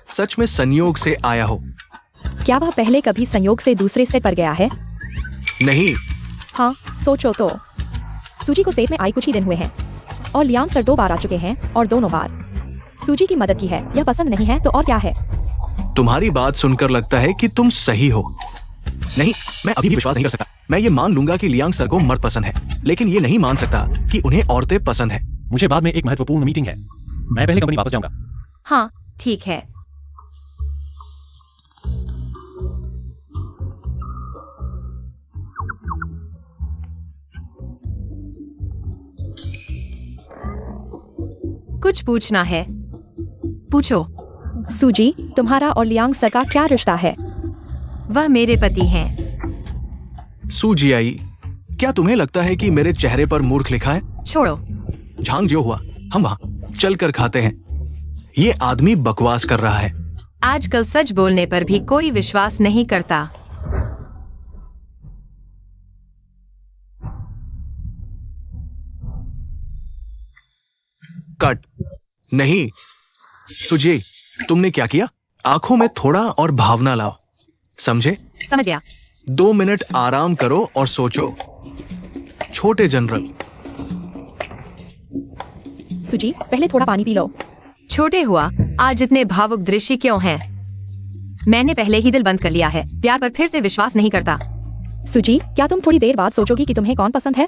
सच में संयोग से आया हो। क्या वह पहले कभी संयोग से दूसरे सेट पर गया है? नहीं। हाँ, सोचो तो। सूजी को सेट में आई कुछ ही दिन हुए हैं और लियांग सर 2 बार आ चुके हैं और दोनों बार सूजी की मदद की है। यह पसंद नहीं है तो और क्या है? तुम्हारी बात सुनकर लगता है कि तुम सही हो। नहीं, मैं अभी भी विश्वास नहीं कर सकता। मैं ये मान लूंगा कि लियांग सर को मर्द पसंद है, लेकिन ये नहीं मान सकता कि उन्हें औरतें पसंद है। मुझे बाद में एक महत्वपूर्ण मीटिंग है। मैं पहले कंपनी वापस जाऊंगा। हाँ, ठीक है। कुछ पूछना है? पूछो। सूजी, तुम्हारा और लियांग सर का क्या रिश्ता है? वह मेरे पति हैं। सुजियाई, क्या तुम्हें लगता है कि मेरे चेहरे पर मूर्ख लिखा है? छोड़ो। झांग जो हुआ, हम वहां चलकर खाते हैं। ये आदमी बकवास कर रहा है। आजकल सच बोलने पर भी कोई विश्वास नहीं करता। कट। नहीं सुजी, तुमने क्या किया? आंखों में थोड़ा और भावना लाओ, समझे? समझ गया। 2 मिनट आराम करो और सोचो। छोटे जनरल। सूजी, पहले थोड़ा पानी पी लो। छोटे हुआ, आज इतने भावुक दृश्य क्यों हैं? मैंने पहले ही दिल बंद कर लिया है। प्यार पर फिर से विश्वास नहीं करता। सुजी, क्या तुम थोड़ी देर बाद सोचोगी कि तुम्हें कौन पसंद है,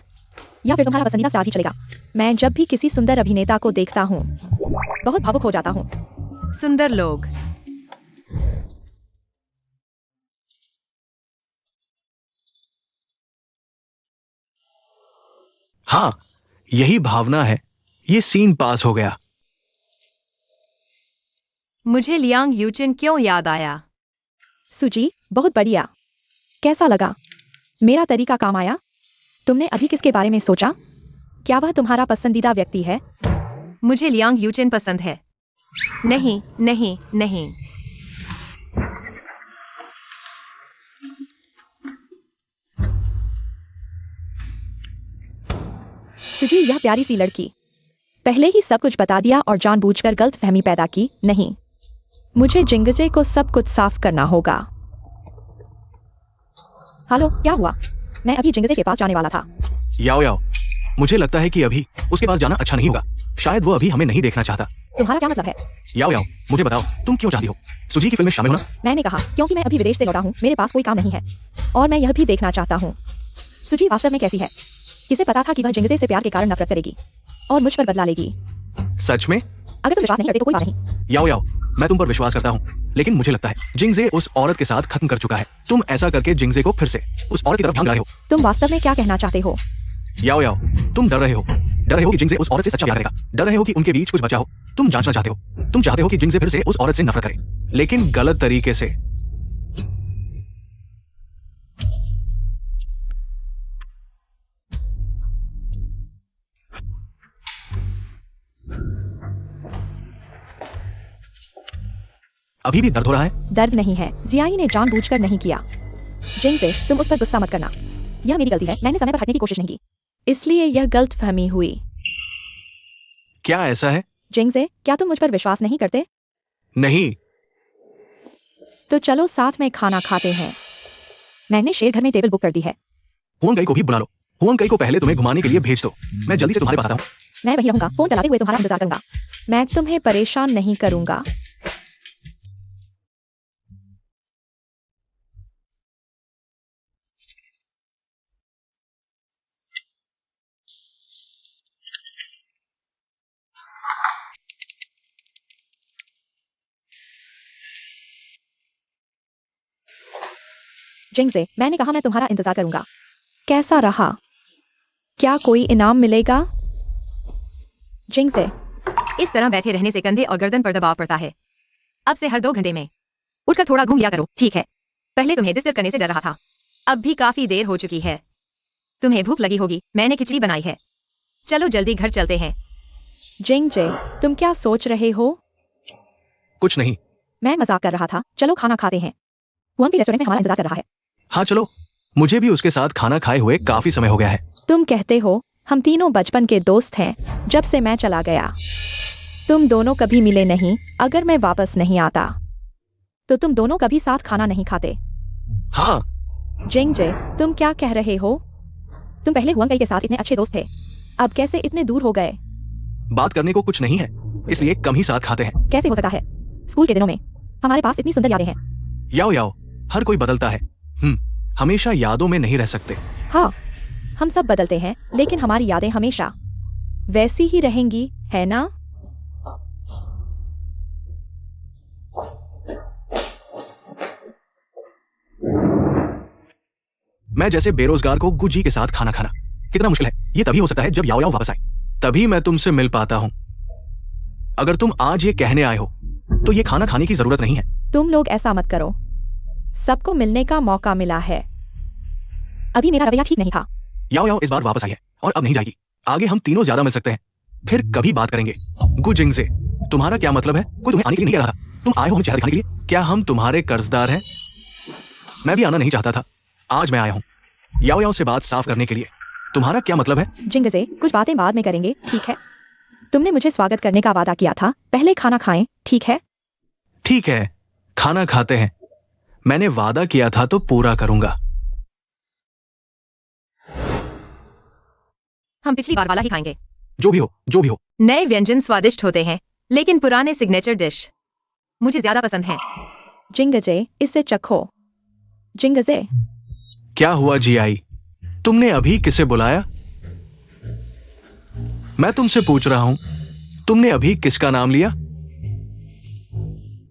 या फिर तुम्हारा पसंदीदा स्टार ही चलेगा? मैं जब भी किसी सुंदर अभिनेता को देखता हूँ बहुत भावुक हो जाता हूँ। सुंदर लोग। हाँ, यही भावना है। ये सीन पास हो गया। मुझे लियांग यूचिन क्यों याद आया? सुजी, बहुत बढ़िया। कैसा लगा? मेरा तरीका काम आया? तुमने अभी किसके बारे में सोचा? क्या वह तुम्हारा पसंदीदा व्यक्ति है? मुझे लियांग यूचिन पसंद है। नहीं, नहीं, नहीं। सुजी, यह प्यारी सी लड़की। पहले ही सब कुछ बता दिया और जानबूझकर गलतफहमी पैदा की। नहीं, मुझे जिंगजे को सब कुछ साफ करना होगा। हेलो, क्या हुआ? मैं अभी जिंगजे के पास जाने वाला था। याओ याओ, मुझे लगता है कि अभी उसके पास जाना अच्छा नहीं होगा। शायद वो अभी हमें नहीं देखना चाहता। तुम्हारा क्या मतलब है? याओ याओ, मुझे बताओ, तुम क्यों चाहती हो सुजी की फिल्म में शामिल होना? मैंने कहा क्योंकि मैं अभी विदेश से लौटा हूँ, मेरे पास कोई काम नहीं है और मैं यह भी देखना चाहता हूँ सुजी वास्तव में कैसी है। किसे पता था कि वह जिंगजे से प्यार के कारण नफरत करेगी और मुझ पर बदला लेगी। सच में? अगर तुम विश्वास नहीं करते तो कोई बात नहीं। याओ याओ, मैं तुम पर विश्वास करता हूँ, लेकिन मुझे लगता है जिंगजे उस औरत के साथ खत्म कर चुका है। तुम ऐसा करके जिंगजे को फिर से उस औरत की तरफ भाग रहे हो। तुम वास्तव में क्या कहना चाहते हो? याओ याओ, तुम डर रहे हो कि जिंगजे उस औरत से सच्चा प्यार करेगा। डर रहे हो कि उनके बीच कुछ बचा हो। तुम जांचना चाहते हो। तुम चाहते हो कि जिंगजे फिर से उस औरत से नफरत करे, लेकिन गलत तरीके से। अभी भी दर्द हो रहा है? दर्द नहीं है, जियाई ने जानबूझकर नहीं किया। जिंगजे, तुम उस पर गुस्सा मत करना। यह मेरी गलती है, मैंने समय पर हटने की कोशिश नहीं की, इसलिए यह गलतफहमी हुई। क्या ऐसा है? जिंगजे, क्या तुम मुझ पर विश्वास नहीं करते? नहीं। तो चलो साथ में खाना खाते हैं। मैंने शेर घर में टेबल बुक कर दी है। हुआंग कई को भी बुला लो। हुआंग कई को पहले तुम्हें घुमाने के लिए भेज दो। मैं जल्दी से तुम्हारे पास आता हूँ। मैं वहीं रहूंगा, फोन चलाते हुए तुम्हारा इंतजार करूंगा। मैं तुम्हें परेशान नहीं करूंगा। जिंगजे, मैंने कहा मैं तुम्हारा इंतजार करूंगा। कैसा रहा? क्या कोई इनाम मिलेगा? जिंगजे, इस तरह बैठे रहने से कंधे और गर्दन पर दबाव पड़ता है। अब से हर 2 घंटे में उठकर थोड़ा घूम लिया करो, ठीक है? पहले तुम्हें डिस्टर्ब करने से डर रहा था, अब भी काफी देर हो चुकी है। तुम्हें भूख लगी होगी, मैंने खिचड़ी बनाई है। चलो जल्दी घर चलते हैं। जिंगजे, तुम क्या सोच रहे हो? कुछ नहीं। मैं मजाक कर रहा था। चलो खाना खाते हैं। हुआंग के रेस्टोरेंट में हमारा इंतजार कर रहा है। हाँ चलो, मुझे भी उसके साथ खाना खाए हुए काफी समय हो गया है। तुम कहते हो हम तीनों बचपन के दोस्त हैं जब से मैं चला गया। तुम दोनों कभी मिले नहीं। अगर मैं वापस नहीं आता तो तुम दोनों कभी साथ खाना नहीं खाते। हाँ। जिंगजे, तुम क्या कह रहे हो? तुम पहले हुआंग कई के साथ इतने अच्छे दोस्त थे, अब कैसे इतने दूर हो गए? बात करने को कुछ नहीं है, इसलिए कम ही साथ खाते हैं। कैसे हो सकता है? स्कूल के दिनों में हमारे पास इतनी सुंदर यादें हैं। याओ याओ, हर कोई बदलता है। हमेशा यादों में नहीं रह सकते। हाँ, हम सब बदलते हैं, लेकिन हमारी यादें हमेशा वैसी ही रहेंगी, है ना? मैं जैसे बेरोजगार को गुजी के साथ खाना खाना कितना मुश्किल है। ये तभी हो सकता है जब याओ याओ वापस आए, तभी मैं तुमसे मिल पाता हूँ। अगर तुम आज ये कहने आए हो तो ये खाना खाने की जरूरत नहीं है। तुम लोग ऐसा मत करो, सबको मिलने का मौका मिला है। अभी मेरा रवैया ठीक नहीं था। याओ याओ इस बार वापस आई है और अब नहीं जाएगी। आगे हम तीनों ज्यादा मिल सकते हैं, फिर कभी बात करेंगे। गुजिंगजे, तुम्हारा क्या मतलब है? कोई तुम्हें आने के लिए नहीं कह रहा था। तुम आए हो हमें चेहरा दिखाने के लिए। क्या हम तुम्हारे कर्जदार हैं? मैं भी आना नहीं चाहता था, आज मैं आया हूँ याओ याओ से बात साफ करने के लिए। तुम्हारा क्या मतलब है? जिंगजे, कुछ बातें बाद में करेंगे, ठीक है? तुमने मुझे स्वागत करने का वादा किया था, पहले खाना खाएं, ठीक है? ठीक है, खाना खाते हैं। मैंने वादा किया था तो पूरा करूंगा। हम पिछली बार वाला ही खाएंगे। जो भी हो, जो भी हो। नए व्यंजन स्वादिष्ट होते हैं, लेकिन पुराने सिग्नेचर डिश मुझे ज्यादा पसंद है। जिंगजे, इसे चखो। जिंगजे, क्या हुआ जियाई? तुमने अभी किसे बुलाया? मैं तुमसे पूछ रहा हूं, तुमने अभी किसका नाम लिया?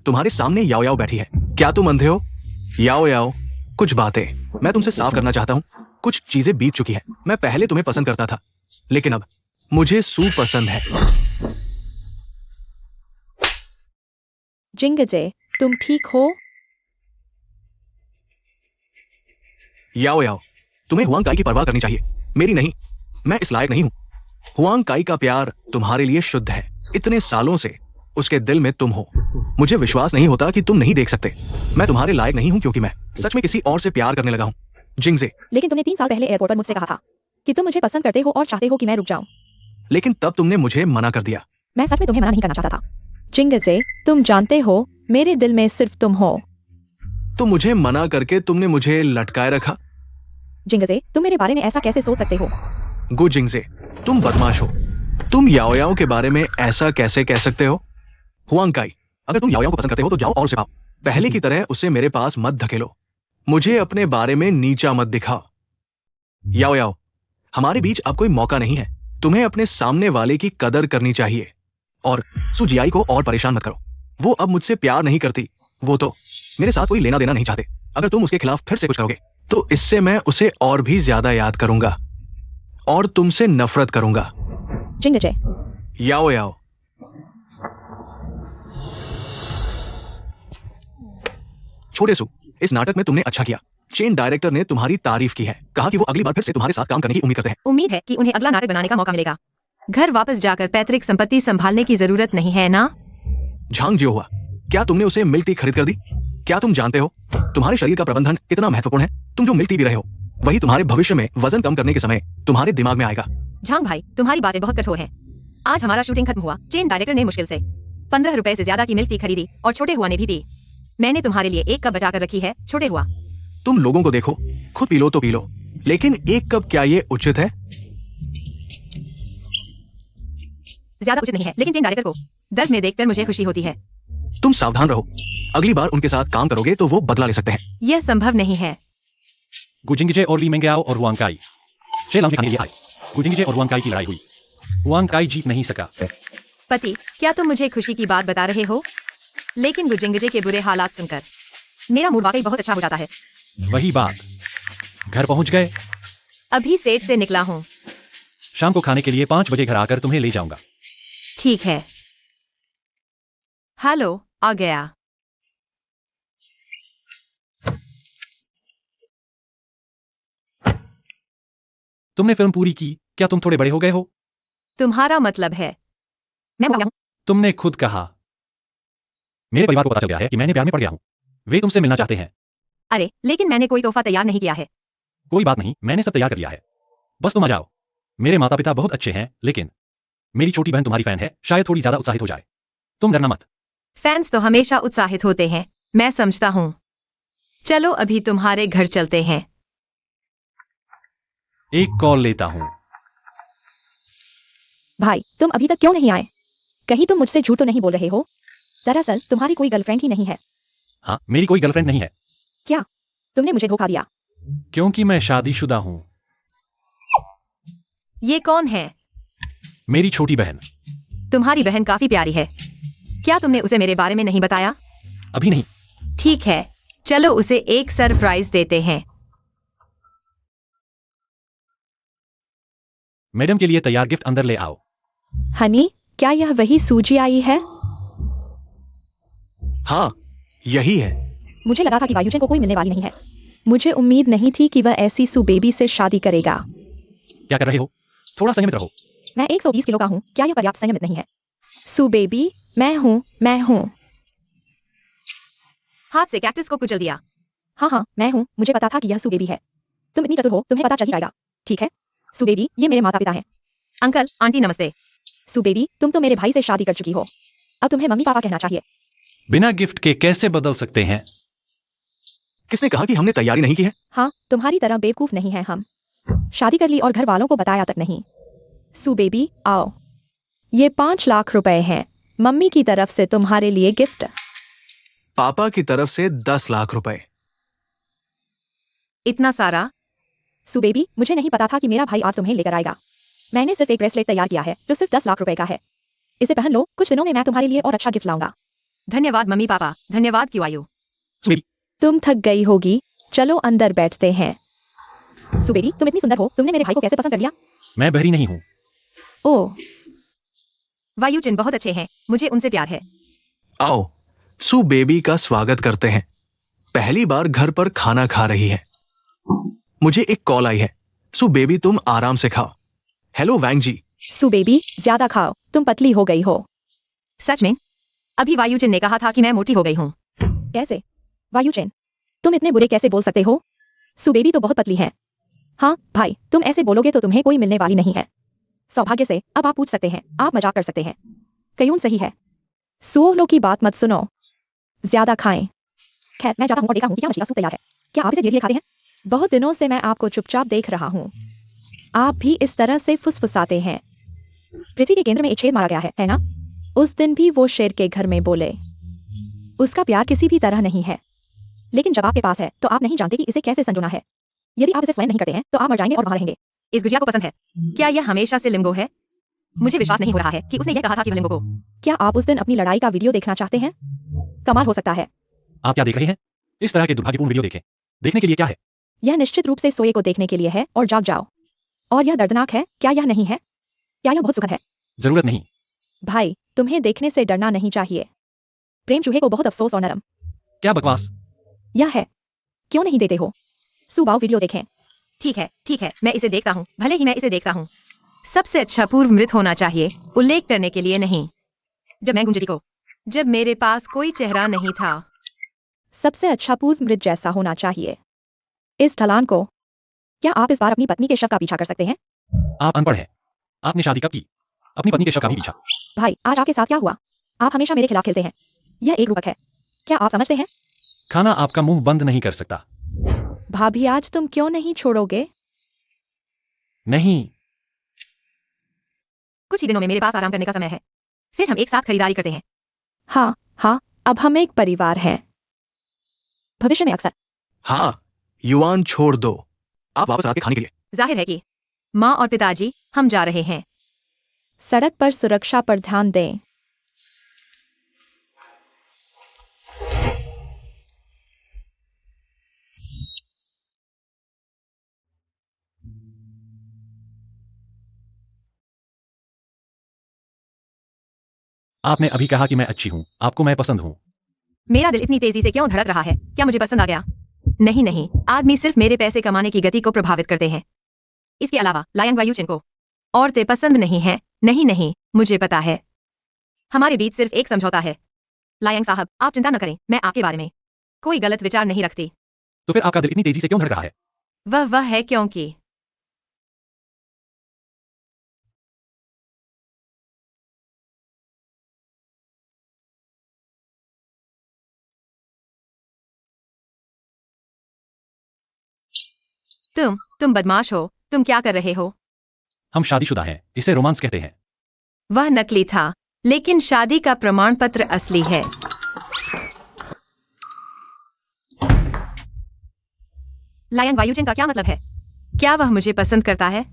तुम्हारे सामने याओ याओ बैठी है। क्या तुम अंधे हो? याओ याओ, कुछ बातें मैं तुमसे साफ करना चाहता हूं। कुछ चीजें बीत चुकी है। मैं पहले तुम्हें पसंद करता था, लेकिन अब मुझे सू पसंद है। जिंगजे, तुम ठीक हो? याओ याओ, तुम्हें हुआंग काई की परवाह करनी चाहिए, मेरी नहीं। मैं इस लायक नहीं हूं। हुआंग काई का प्यार तुम्हारे लिए शुद्ध है। इतने सालों से उसके दिल में तुम हो। मुझे विश्वास नहीं होता कि तुम नहीं देख सकते। मैं तुम्हारे लायक नहीं हूं क्योंकि मैं सच में किसी और से प्यार करने लगा हूं। जिंगजे, लेकिन तुमने 3 साल पहले एयरपोर्ट पर मुझसे कहा था कि तुम मुझे पसंद करते हो और चाहते हो कि मैं रुक जाऊं। लेकिन तब तुमने मुझे मना कर दिया। मैं सच में तुम्हें मना नहीं करना चाहता था। जिंगजे, तुम जानते हो मेरे दिल में सिर्फ तुम हो। तो मुझे मना करके तुमने मुझे लटकाए रखा। जिंगजे, तुम मेरे बारे में ऐसा कैसे सोच सकते हो? गो जिंगजे, तुम बदमाश हो। तुम याओ याओ के बारे में ऐसा कैसे कह सकते हो? हुआंग काई, अगर तुम याओ याओ को पसंद करते हो तो जाओ और उसे पाओ। पहले की तरह उसे मेरे पास मत धकेलो। मुझे अपने बारे में नीचा मत दिखाओ। याओ याओ, हमारे बीच अब कोई मौका नहीं है। तुम्हें अपने सामने वाले की कदर करनी चाहिए। और सुजियाई को और परेशान मत करो। वो अब मुझसे प्यार नहीं करती। वो तो मेरे साथ कोई लेना देना नहीं चाहते। अगर तुम उसके खिलाफ फिर से कुछ करोगे तो इससे मैं उसे और भी ज्यादा याद करूंगा और तुमसे नफरत करूंगा। जिंगजे, याओ याओ, छोटे सू, इस नाटक में तुमने अच्छा किया। चेन डायरेक्टर ने तुम्हारी तारीफ की है, कहा कि वो अगली बार फिर से तुम्हारे साथ काम करने की उम्मीद करते हैं। उम्मीद है कि उन्हें अगला नाटक बनाने का मौका मिलेगा। घर वापस जाकर पैतृक संपत्ति संभालने की जरूरत नहीं है ना? झांग जियो हुआ, क्या तुमने उसे मिल्क टी खरीद कर दी? क्या तुम जानते हो तुम्हारे शरीर का प्रबंधन कितना महत्वपूर्ण है? तुम जो मिल्क टी पी रहे हो वही तुम्हारे भविष्य में वजन कम करने के समय तुम्हारे दिमाग में आएगा। झांग भाई, तुम्हारी बातें बहुत कठोर हैं। आज हमारा शूटिंग खत्म हुआ। चेन डायरेक्टर ने मुश्किल से 15 रुपए से ज्यादा की मिल्क टी खरीदी और छोटे हुआ ने भी पी। मैंने तुम्हारे लिए एक कप बचाकर रखी है, छोटे हुआ। तुम लोगों को देखो, खुद पी लो तो पी लो, लेकिन एक कप क्या ये उचित है? ज्यादा उचित नहीं है, लेकिन चेन डायरेक्टर को दर्द में देखकर मुझे खुशी होती है। तुम सावधान रहो, अगली बार उनके साथ काम करोगे तो वो बदला ले सकते हैं। यह संभव नहीं है। गुजिंगजे और ली मेंगयाओ और हुआंग काई शेलांग में खाने लिए आए। गुजिंगजे और हुआंग काई की लड़ाई हुई। हुआंग काई जीत नहीं सका। पति, क्या तुम मुझे खुशी की बात बता रहे हो? लेकिन गुजिंगजे के बुरे हालात सुनकर मेरा मूड वाकई बहुत अच्छा हो जाता है। वही बात। घर पहुंच गए। अभी सेट से निकला हूँ। शाम को खाने के लिए 5 बजे घर आकर तुम्हें ले जाऊंगा। ठीक है। हेलो, आ गया। तुमने फिल्म पूरी की, क्या तुम थोड़े बड़े हो गए हो? तुम्हारा मतलब है मैं हो गया हूँ? तुमने खुद कहा। मेरे परिवार को पता चल गया है कि मैंने प्यार में पड़ गया हूं। वे तुमसे मिलना चाहते हैं। अरे, लेकिन मैंने कोई तोहफा तैयार नहीं किया है। कोई बात नहीं, मैंने सब तैयार कर लिया है। बस तुम आ जाओ। मेरे माता पिता बहुत अच्छे हैं, लेकिन मेरी छोटी बहन तुम्हारी फैन है, शायद थोड़ी ज्यादा उत्साहित हो जाए। तुम डरना मत। फैंस तो हमेशा उत्साहित होते हैं, मैं समझता हूँ। चलो अभी तुम्हारे घर चलते हैं। एक कॉल लेता हूं। भाई, तुम अभी तक क्यों नहीं आए? कहीं तुम मुझसे झूठ तो नहीं बोल रहे हो? दरअसल तुम्हारी कोई गर्लफ्रेंड ही नहीं है। हाँ, मेरी कोई गर्लफ्रेंड नहीं है। क्या तुमने मुझे धोखा दिया? क्योंकि मैं शादीशुदा हूं। ये कौन है? मेरी छोटी बहन। तुम्हारी बहन काफी प्यारी है। क्या तुमने उसे मेरे बारे में नहीं बताया? अभी नहीं। ठीक है, चलो उसे एक सरप्राइज देते हैं। मैडम के लिए तैयार गिफ्ट अंदर ले आओ। हनी, क्या यह वही सूजी आई है? हाँ, यही है। मुझे लगा था कि वायुजन को कोई मिलने वाली नहीं है। मुझे उम्मीद नहीं थी कि वह ऐसी सू बेबी से शादी करेगा। क्या कर रहे हो? थोड़ा संयमित रहो। मैं 120 किलो का हूँ, क्या यह पर्याप्त संयमित नहीं है? सू बेबी, मैं हूँ। हाथ से कैक्टस को कुचल दिया। हाँ, मैं हूँ। मुझे पता था कि यह सू बेबी है। तुम इतनी चतुर हो, तुम्हें पता चल ही जाएगा। ठीक है सू बेबी, ये मेरे माता पिता हैं। अंकल, आंटी नमस्ते। सू बेबी, तुम तो मेरे भाई से शादी कर चुकी हो। अब तुम्हें मम्मी पापा कहना चाहिए। बिना गिफ्ट के कैसे बदल सकते हैं? किसने कहा कि हमने तैयारी नहीं की है? हाँ, तुम्हारी तरह बेवकूफ नहीं है हम। शादी कर ली और घर वालों को बताया तक नहीं। सू बेबी, आओ। ये 5 लाख रुपए हैं मम्मी की तरफ से तुम्हारे लिए गिफ्ट। पापा की तरफ से 10 लाख रुपए। इतना सारा? सू बेबी, मुझे नहीं पता था कि मेरा भाई आज तुम्हें लेकर आएगा। मैंने सिर्फ एक ब्रेसलेट तैयार किया है जो सिर्फ 10 लाख रुपए का है। इसे पहन लो, कुछ दिनों में मैं तुम्हारे लिए और अच्छा गिफ्ट लाऊंगा। धन्यवाद मम्मी पापा, धन्यवाद क्यों आयु। सुबेबी, तुम थक गई होगी, चलो अंदर बैठते हैं। सू बेबी, तुम इतनी सुंदर हो, तुमने मेरे भाई को कैसे पसंद कर लिया? मैं बहरी नहीं हूँ। ओह, वायुचिन बहुत अच्छे हैं, मुझे उनसे प्यार है। आओ, सू बेबी का स्वागत करते हैं। पहली बार घर पर खाना खा रही है। मुझे एक कॉल आई है। सू बेबी तुम आराम से खाओ। हेलो वैंग जी। सू बेबी, ज्यादा खाओ, तुम पतली हो गई हो। सच में? अभी वायुचिन ने कहा था कि मैं मोटी हो गई हूँ। कैसे? वायुचैन, तुम इतने बुरे कैसे बोल सकते हो? सू बेबी तो बहुत पतली है। हाँ भाई, तुम ऐसे बोलोगे तो तुम्हें कोई मिलने वाली नहीं है। सौभाग्य से अब आप पूछ सकते हैं, आप मजाक कर सकते हैं। कयून सही है। सोलो की बात मत सुनो, ज्यादा खाएं। खैर, मैं जाता हूँ और देखा हूँ कि क्या मछली का सूप तैयार है। क्या आप इसे धीरे धीरे खाते हैं? बहुत दिनों से मैं आपको चुपचाप देख रहा हूँ। आप भी इस तरह से फुसफुसाते हैं। पृथ्वी के केंद्र में एक छेद मारा गया है ना? उस दिन भी वो शेर के घर में बोले। उसका प्यार किसी भी तरह नहीं है, लेकिन जब आपके पास है तो आप नहीं जानते कि इसे कैसे संजोना है। यदि आप इसे स्वयं नहीं करते हैं तो आप मर जाएंगे और वहां रहेंगे। इस गुजिया को पसंद है। क्या यह हमेशा से लिम्बो है? मुझे विश्वास नहीं हो रहा है कि उसने यह कहा था कि वह लिम्बो को। क्या आप उस दिन अपनी लड़ाई का वीडियो देखना चाहते हैं? कमाल हो सकता है। आप क्या देख रहे हैं? इस तरह के दुर्भाग्यपूर्ण वीडियो देखें। देखने के लिए क्या है? यह निश्चित रूप से सोए को देखने के लिए है और जाग जाओ। और यह दर्दनाक है, क्या यह नहीं है? क्या यह बहुत सुखद है? जरूरत नहीं। भाई, तुम्हें देखने से डरना नहीं चाहिए। प्रेम चूहे को बहुत अफसोस और नरम। क्या बकवास। यह है। क्यों नहीं देते हो? सुबाओ वीडियो देखें। ठीक है, मैं इसे देखता हूँ, भले ही मैं इसे देखता हूँ। सबसे अच्छा पूर्व मृत होना चाहिए, उल्लेख करने के लिए नहीं। जब मैं गुंजरी को, जब मेरे पास कोई चेहरा नहीं था। सबसे अच्छा पूर्व मृत जैसा होना चाहिए। इस ढलान को। क्या आप इस बार अपनी पत्नी के शव का पीछा कर सकते हैं? आप अनपढ़ हैं। आपने शादी कब की? अपनी पत्नी के शव का नहीं पीछा। भाई, आज आपके साथ क्या हुआ? आप हमेशा मेरे खिलाफ खेलते हैं। यह एक रूपक है। क्या आप समझते हैं? खाना आपका मुंह बंद नहीं कर सकता। भाभी, आज तुम क्यों नहीं छोड़ोगे? नहीं। कुछ ही दिनों में मेरे पास आराम करने का समय है, फिर हम एक साथ खरीदारी करते हैं। हाँ हाँ, अब हम एक परिवार हैं। भविष्य में अक्सर। हाँ, युआन छोड़ दो। आप वापस आके खाने के लिए। जाहिर है कि माँ और पिताजी, हम जा रहे हैं। सड़क पर सुरक्षा पर ध्यान दें। आपने अभी कहा कि मैं अच्छी हूँ, आपको मैं पसंद हूँ। मेरा दिल इतनी तेजी से क्यों धड़क रहा है? क्या मुझे पसंद आ गया? नहीं, आदमी सिर्फ मेरे पैसे कमाने की गति को प्रभावित करते हैं। इसके अलावा लायंग वायुचिन को औरतें पसंद नहीं हैं। नहीं, मुझे पता है। हमारे बीच सिर्फ एक समझौता है। लायंग साहब, आप चिंता न करें, मैं आपके बारे में कोई गलत विचार नहीं रखती। तो फिर आपका दिल इतनी तेजी से क्यों धड़क रहा है? वह है क्योंकि तुम बदमाश हो। तुम क्या कर रहे हो? हम शादीशुदा हैं, इसे रोमांस कहते हैं। वह नकली था, लेकिन शादी का प्रमाण पत्र असली है। लायंग वायुचिन का क्या मतलब है? क्या वह मुझे पसंद करता है?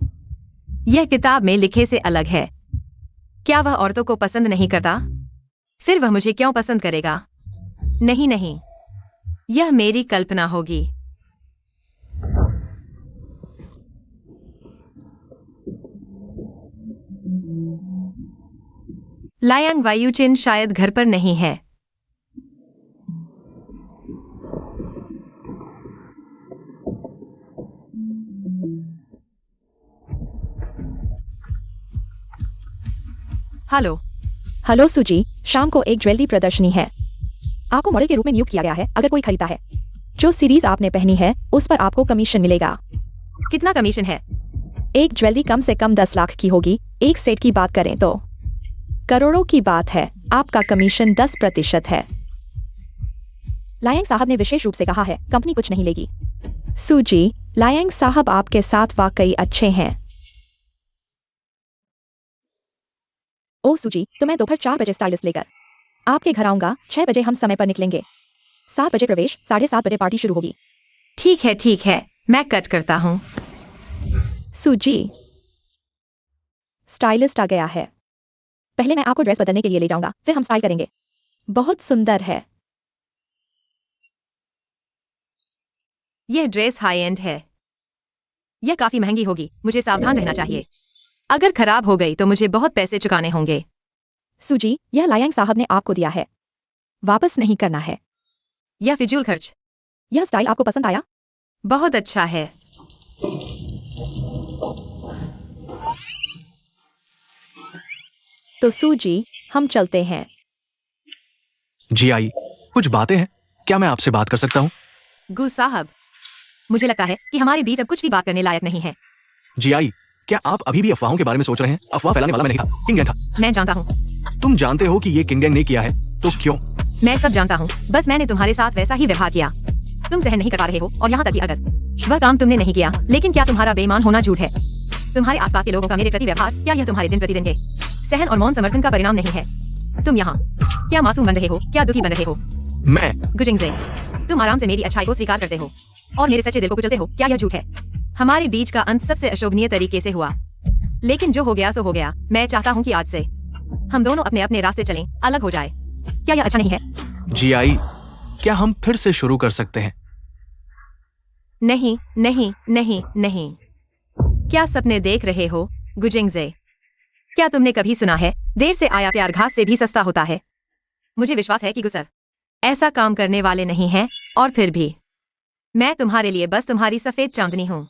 यह किताब में लिखे से अलग है। क्या वह औरतों को पसंद नहीं करता? फिर वह मुझे क्यों पसंद करेगा? नहीं, यह मेरी कल्पना होगी। लायंग वायुचिन शायद घर पर नहीं है। हेलो सुजी, शाम को एक ज्वेलरी प्रदर्शनी है। आपको मॉडल के रूप में नियुक्त किया गया है। अगर कोई खरीदता है जो सीरीज आपने पहनी है, उस पर आपको कमीशन मिलेगा। कितना कमीशन है? एक ज्वेलरी कम से कम 10 लाख की होगी। एक सेट की बात करें तो करोड़ों की बात है। आपका कमीशन 10% है। लायंग साहब ने विशेष रूप से कहा है, कंपनी कुछ नहीं लेगी। सुजी, लायंग साहब आपके साथ वाकई अच्छे हैं। ओ सुजी, तो मैं दोपहर 4 बजे स्टाइलिस्ट लेकर आपके घर आऊंगा। 6 बजे हम समय पर निकलेंगे। 7 बजे प्रवेश, 7:30 बजे पार्टी शुरू होगी। ठीक है, मैं कट करता हूँ। सूजी, स्टाइलिस्ट आ गया है। पहले मैं आपको ड्रेस बदलने के लिए ले जाऊंगा, फिर हम स्टाइल करेंगे। बहुत सुंदर है। यह ड्रेस हाई एंड है। यह काफी महंगी होगी, मुझे सावधान रहना चाहिए। अगर खराब हो गई तो मुझे बहुत पैसे चुकाने होंगे। सूजी, यह लायांग साहब ने आपको दिया है, वापस नहीं करना है। यह फिजूल खर्च। यह स्टाइल आपको पसंद आया? बहुत अच्छा है। तो सूजी, हम चलते हैं। जी आई, कुछ बातें हैं, क्या मैं आपसे बात कर सकता हूँ? गु साहब, मुझे लगता है कि हमारे बीच अब कुछ भी बात करने लायक नहीं है। जी आई, क्या आप अभी भी अफवाहों के बारे में सोच रहे हैं? अफवाह फैलाने वाला मैं नहीं था, किंग था। मैं जानता हूँ। तुम जानते हो कि ये किंगेंग ने किया है, तो क्यों? मैं सब जानता हूँ, बस मैंने तुम्हारे साथ वैसा ही व्यवहार किया। तुम सहन नहीं कर पा रहे हो, और यहाँ तक कि अगर वह काम तुमने नहीं किया, लेकिन क्या तुम्हारा बेईमान होना झूठ है? तुम्हारे आसपास के लोगों का मेरे प्रति व्यवहार, क्या यह तुम्हारे दिन प्रतिदिन के सहन और मौन समर्थन का परिणाम नहीं है? तुम यहाँ क्या मासूम बन रहे हो, क्या दुखी बन रहे हो? मैं गुजिंगजे, तुम आराम से मेरी अच्छाई को स्वीकार करते हो और मेरे सच्चे दिल को कुचलते हो, क्या यह झूठ है? हमारे बीच का अंत सबसे अशोभनीय तरीके से हुआ, लेकिन जो हो गया सो हो गया। मैं चाहता हूँ कि आज से हम दोनों अपने अपने रास्ते चलें, अलग हो जाए। क्या यह अच्छा नहीं है? जी आई, क्या हम फिर से शुरू कर सकते हैं? नहीं नहीं नहीं नहीं। क्या सपने देख रहे हो गुजिंगजे? क्या तुमने कभी सुना है, देर से आया प्यार घास से भी सस्ता होता है? मुझे विश्वास है कि गुसर ऐसा काम करने वाले नहीं हैं, और फिर भी मैं तुम्हारे लिए बस तुम्हारी सफेद चांदनी हूँ।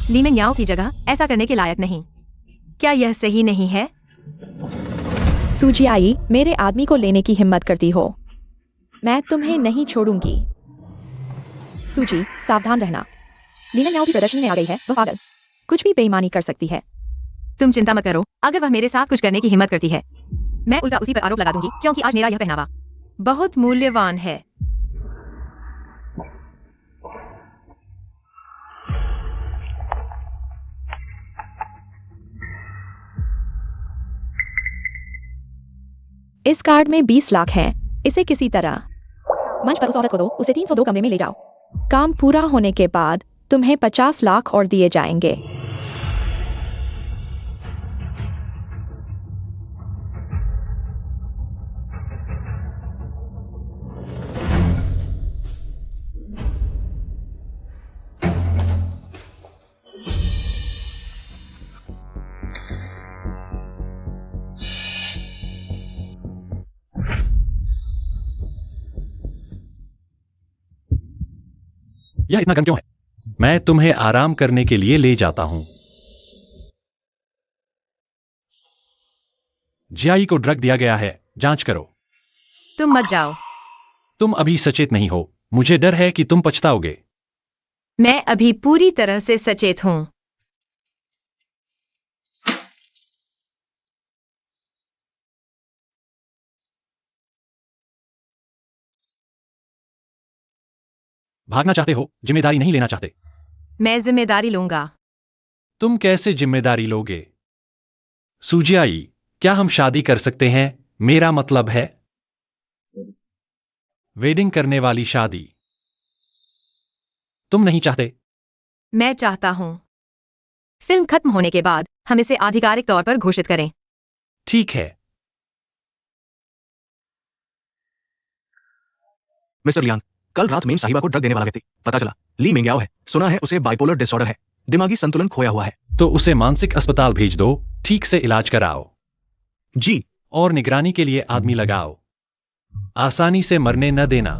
लीमिंग याओ की जगह ऐसा करने के लायक नहीं। क्या यह सही नहीं है? सूजी आई, मेरे आदमी को लेने की हिम्मत करती हो, मैं तुम्हें नहीं छोड़ूंगी। सूजी, सावधान रहना। लीना याओ की प्रदर्शनी में आ गई है, वह पागल कुछ भी बेईमानी कर सकती है। तुम चिंता मत करो, अगर वह मेरे साथ कुछ करने की हिम्मत करती है, मैं उल्टा उसी पर आरोप लगा दूंगी, क्योंकि आज मेरा यह पहनावा बहुत मूल्यवान है। इस कार्ड में 20 लाख हैं, इसे किसी तरह मंच पर उस औरत को दो, उसे 302 कमरे में ले जाओ। काम पूरा होने के बाद तुम्हें 50 लाख और दिए जाएंगे। यह इतना गंदा क्यों है? मैं तुम्हें आराम करने के लिए ले जाता हूं। जियाई को ड्रग दिया गया है, जांच करो। तुम मत जाओ। तुम अभी सचेत नहीं हो, मुझे डर है कि तुम पछताओगे। मैं अभी पूरी तरह से सचेत हूँ। भागना चाहते हो, जिम्मेदारी नहीं लेना चाहते। मैं जिम्मेदारी लूंगा। तुम कैसे जिम्मेदारी लोगे? सूजियाई, क्या हम शादी कर सकते हैं? मेरा मतलब है वेडिंग करने वाली शादी। तुम नहीं चाहते? मैं चाहता हूँ। फिल्म खत्म होने के बाद हम इसे आधिकारिक तौर पर घोषित करें। ठीक है। मिस्टर लियांग, कल रात मेम साहिबा को ड्रग देने वाला व्यक्ति पता चला ली मिंग्याओ है। सुना है उसे बाइपोलर डिसऑर्डर है, दिमागी संतुलन खोया हुआ है। तो उसे मानसिक अस्पताल भेज दो, ठीक से इलाज कराओ जी। और निगरानी के लिए आदमी लगाओ। आसानी से मरने न देना।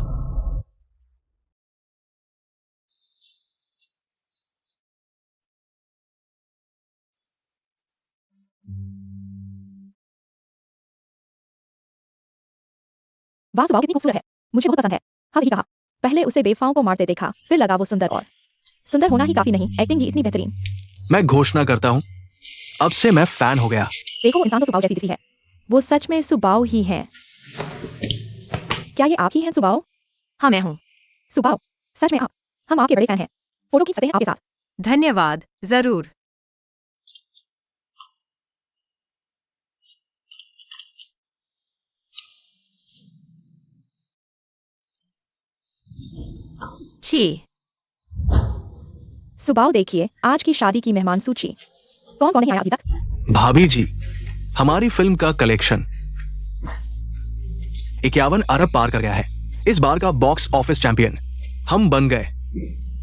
वाह, सुबाव कितनी खूबसूरत है, मुझे बहुत पसंद है। हाँ, सही कहा। पहले उसे बेवफाओं को मारते देखा, फिर लगा वो सुंदर, और सुंदर होना ही काफी नहीं, एक्टिंग भी इतनी बेहतरीन। मैं घोषणा करता हूँ, अब से मैं फैन हो गया। देखो, वो इंसान तो सुबाव जैसी दिखती है। वो सच में सुबाव ही है। क्या ये आप ही हैं सुबाव? हाँ, मैं हूँ। सुबाव, सच में आप? हम आपके बड़े फैन हैं। फोटो खींच सकते हैं आपके साथ? धन्यवाद, जरूर। छी। सुबाओ देखिए आज की शादी की मेहमान सूची। कौन कौन नहीं आया अभी तक? भाभी जी, हमारी फिल्म का कलेक्शन 51 अरब पार कर गया है। इस बार का बॉक्स ऑफिस चैंपियन हम बन गए।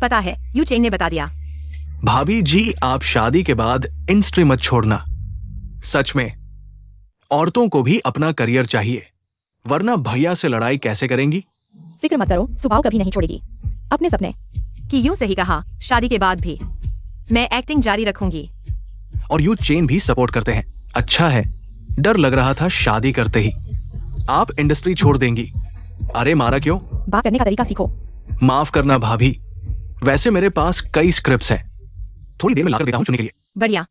पता है, यू चेंग ने बता दिया। भाभी जी, आप शादी के बाद इंडस्ट्री मत छोड़ना। सच में, औरतों को भी अपना करियर चाहिए, वरना भैया से लड़ाई कैसे करेंगी? फिक्र मत करो, सुबाओ कभी नहीं छोड़ेगी अपने सपने। कि यूं सही कहा, शादी के बाद भी मैं एक्टिंग जारी रखूंगी। और यू चेन भी सपोर्ट करते हैं। अच्छा है, डर लग रहा था शादी करते ही आप इंडस्ट्री छोड़ देंगी। अरे मारा क्यों? बात करने का तरीका सीखो। माफ करना भाभी, वैसे मेरे पास कई स्क्रिप्ट्स हैं, थोड़ी देर में लाकर देता हूं चुनने के लिए। बढ़िया।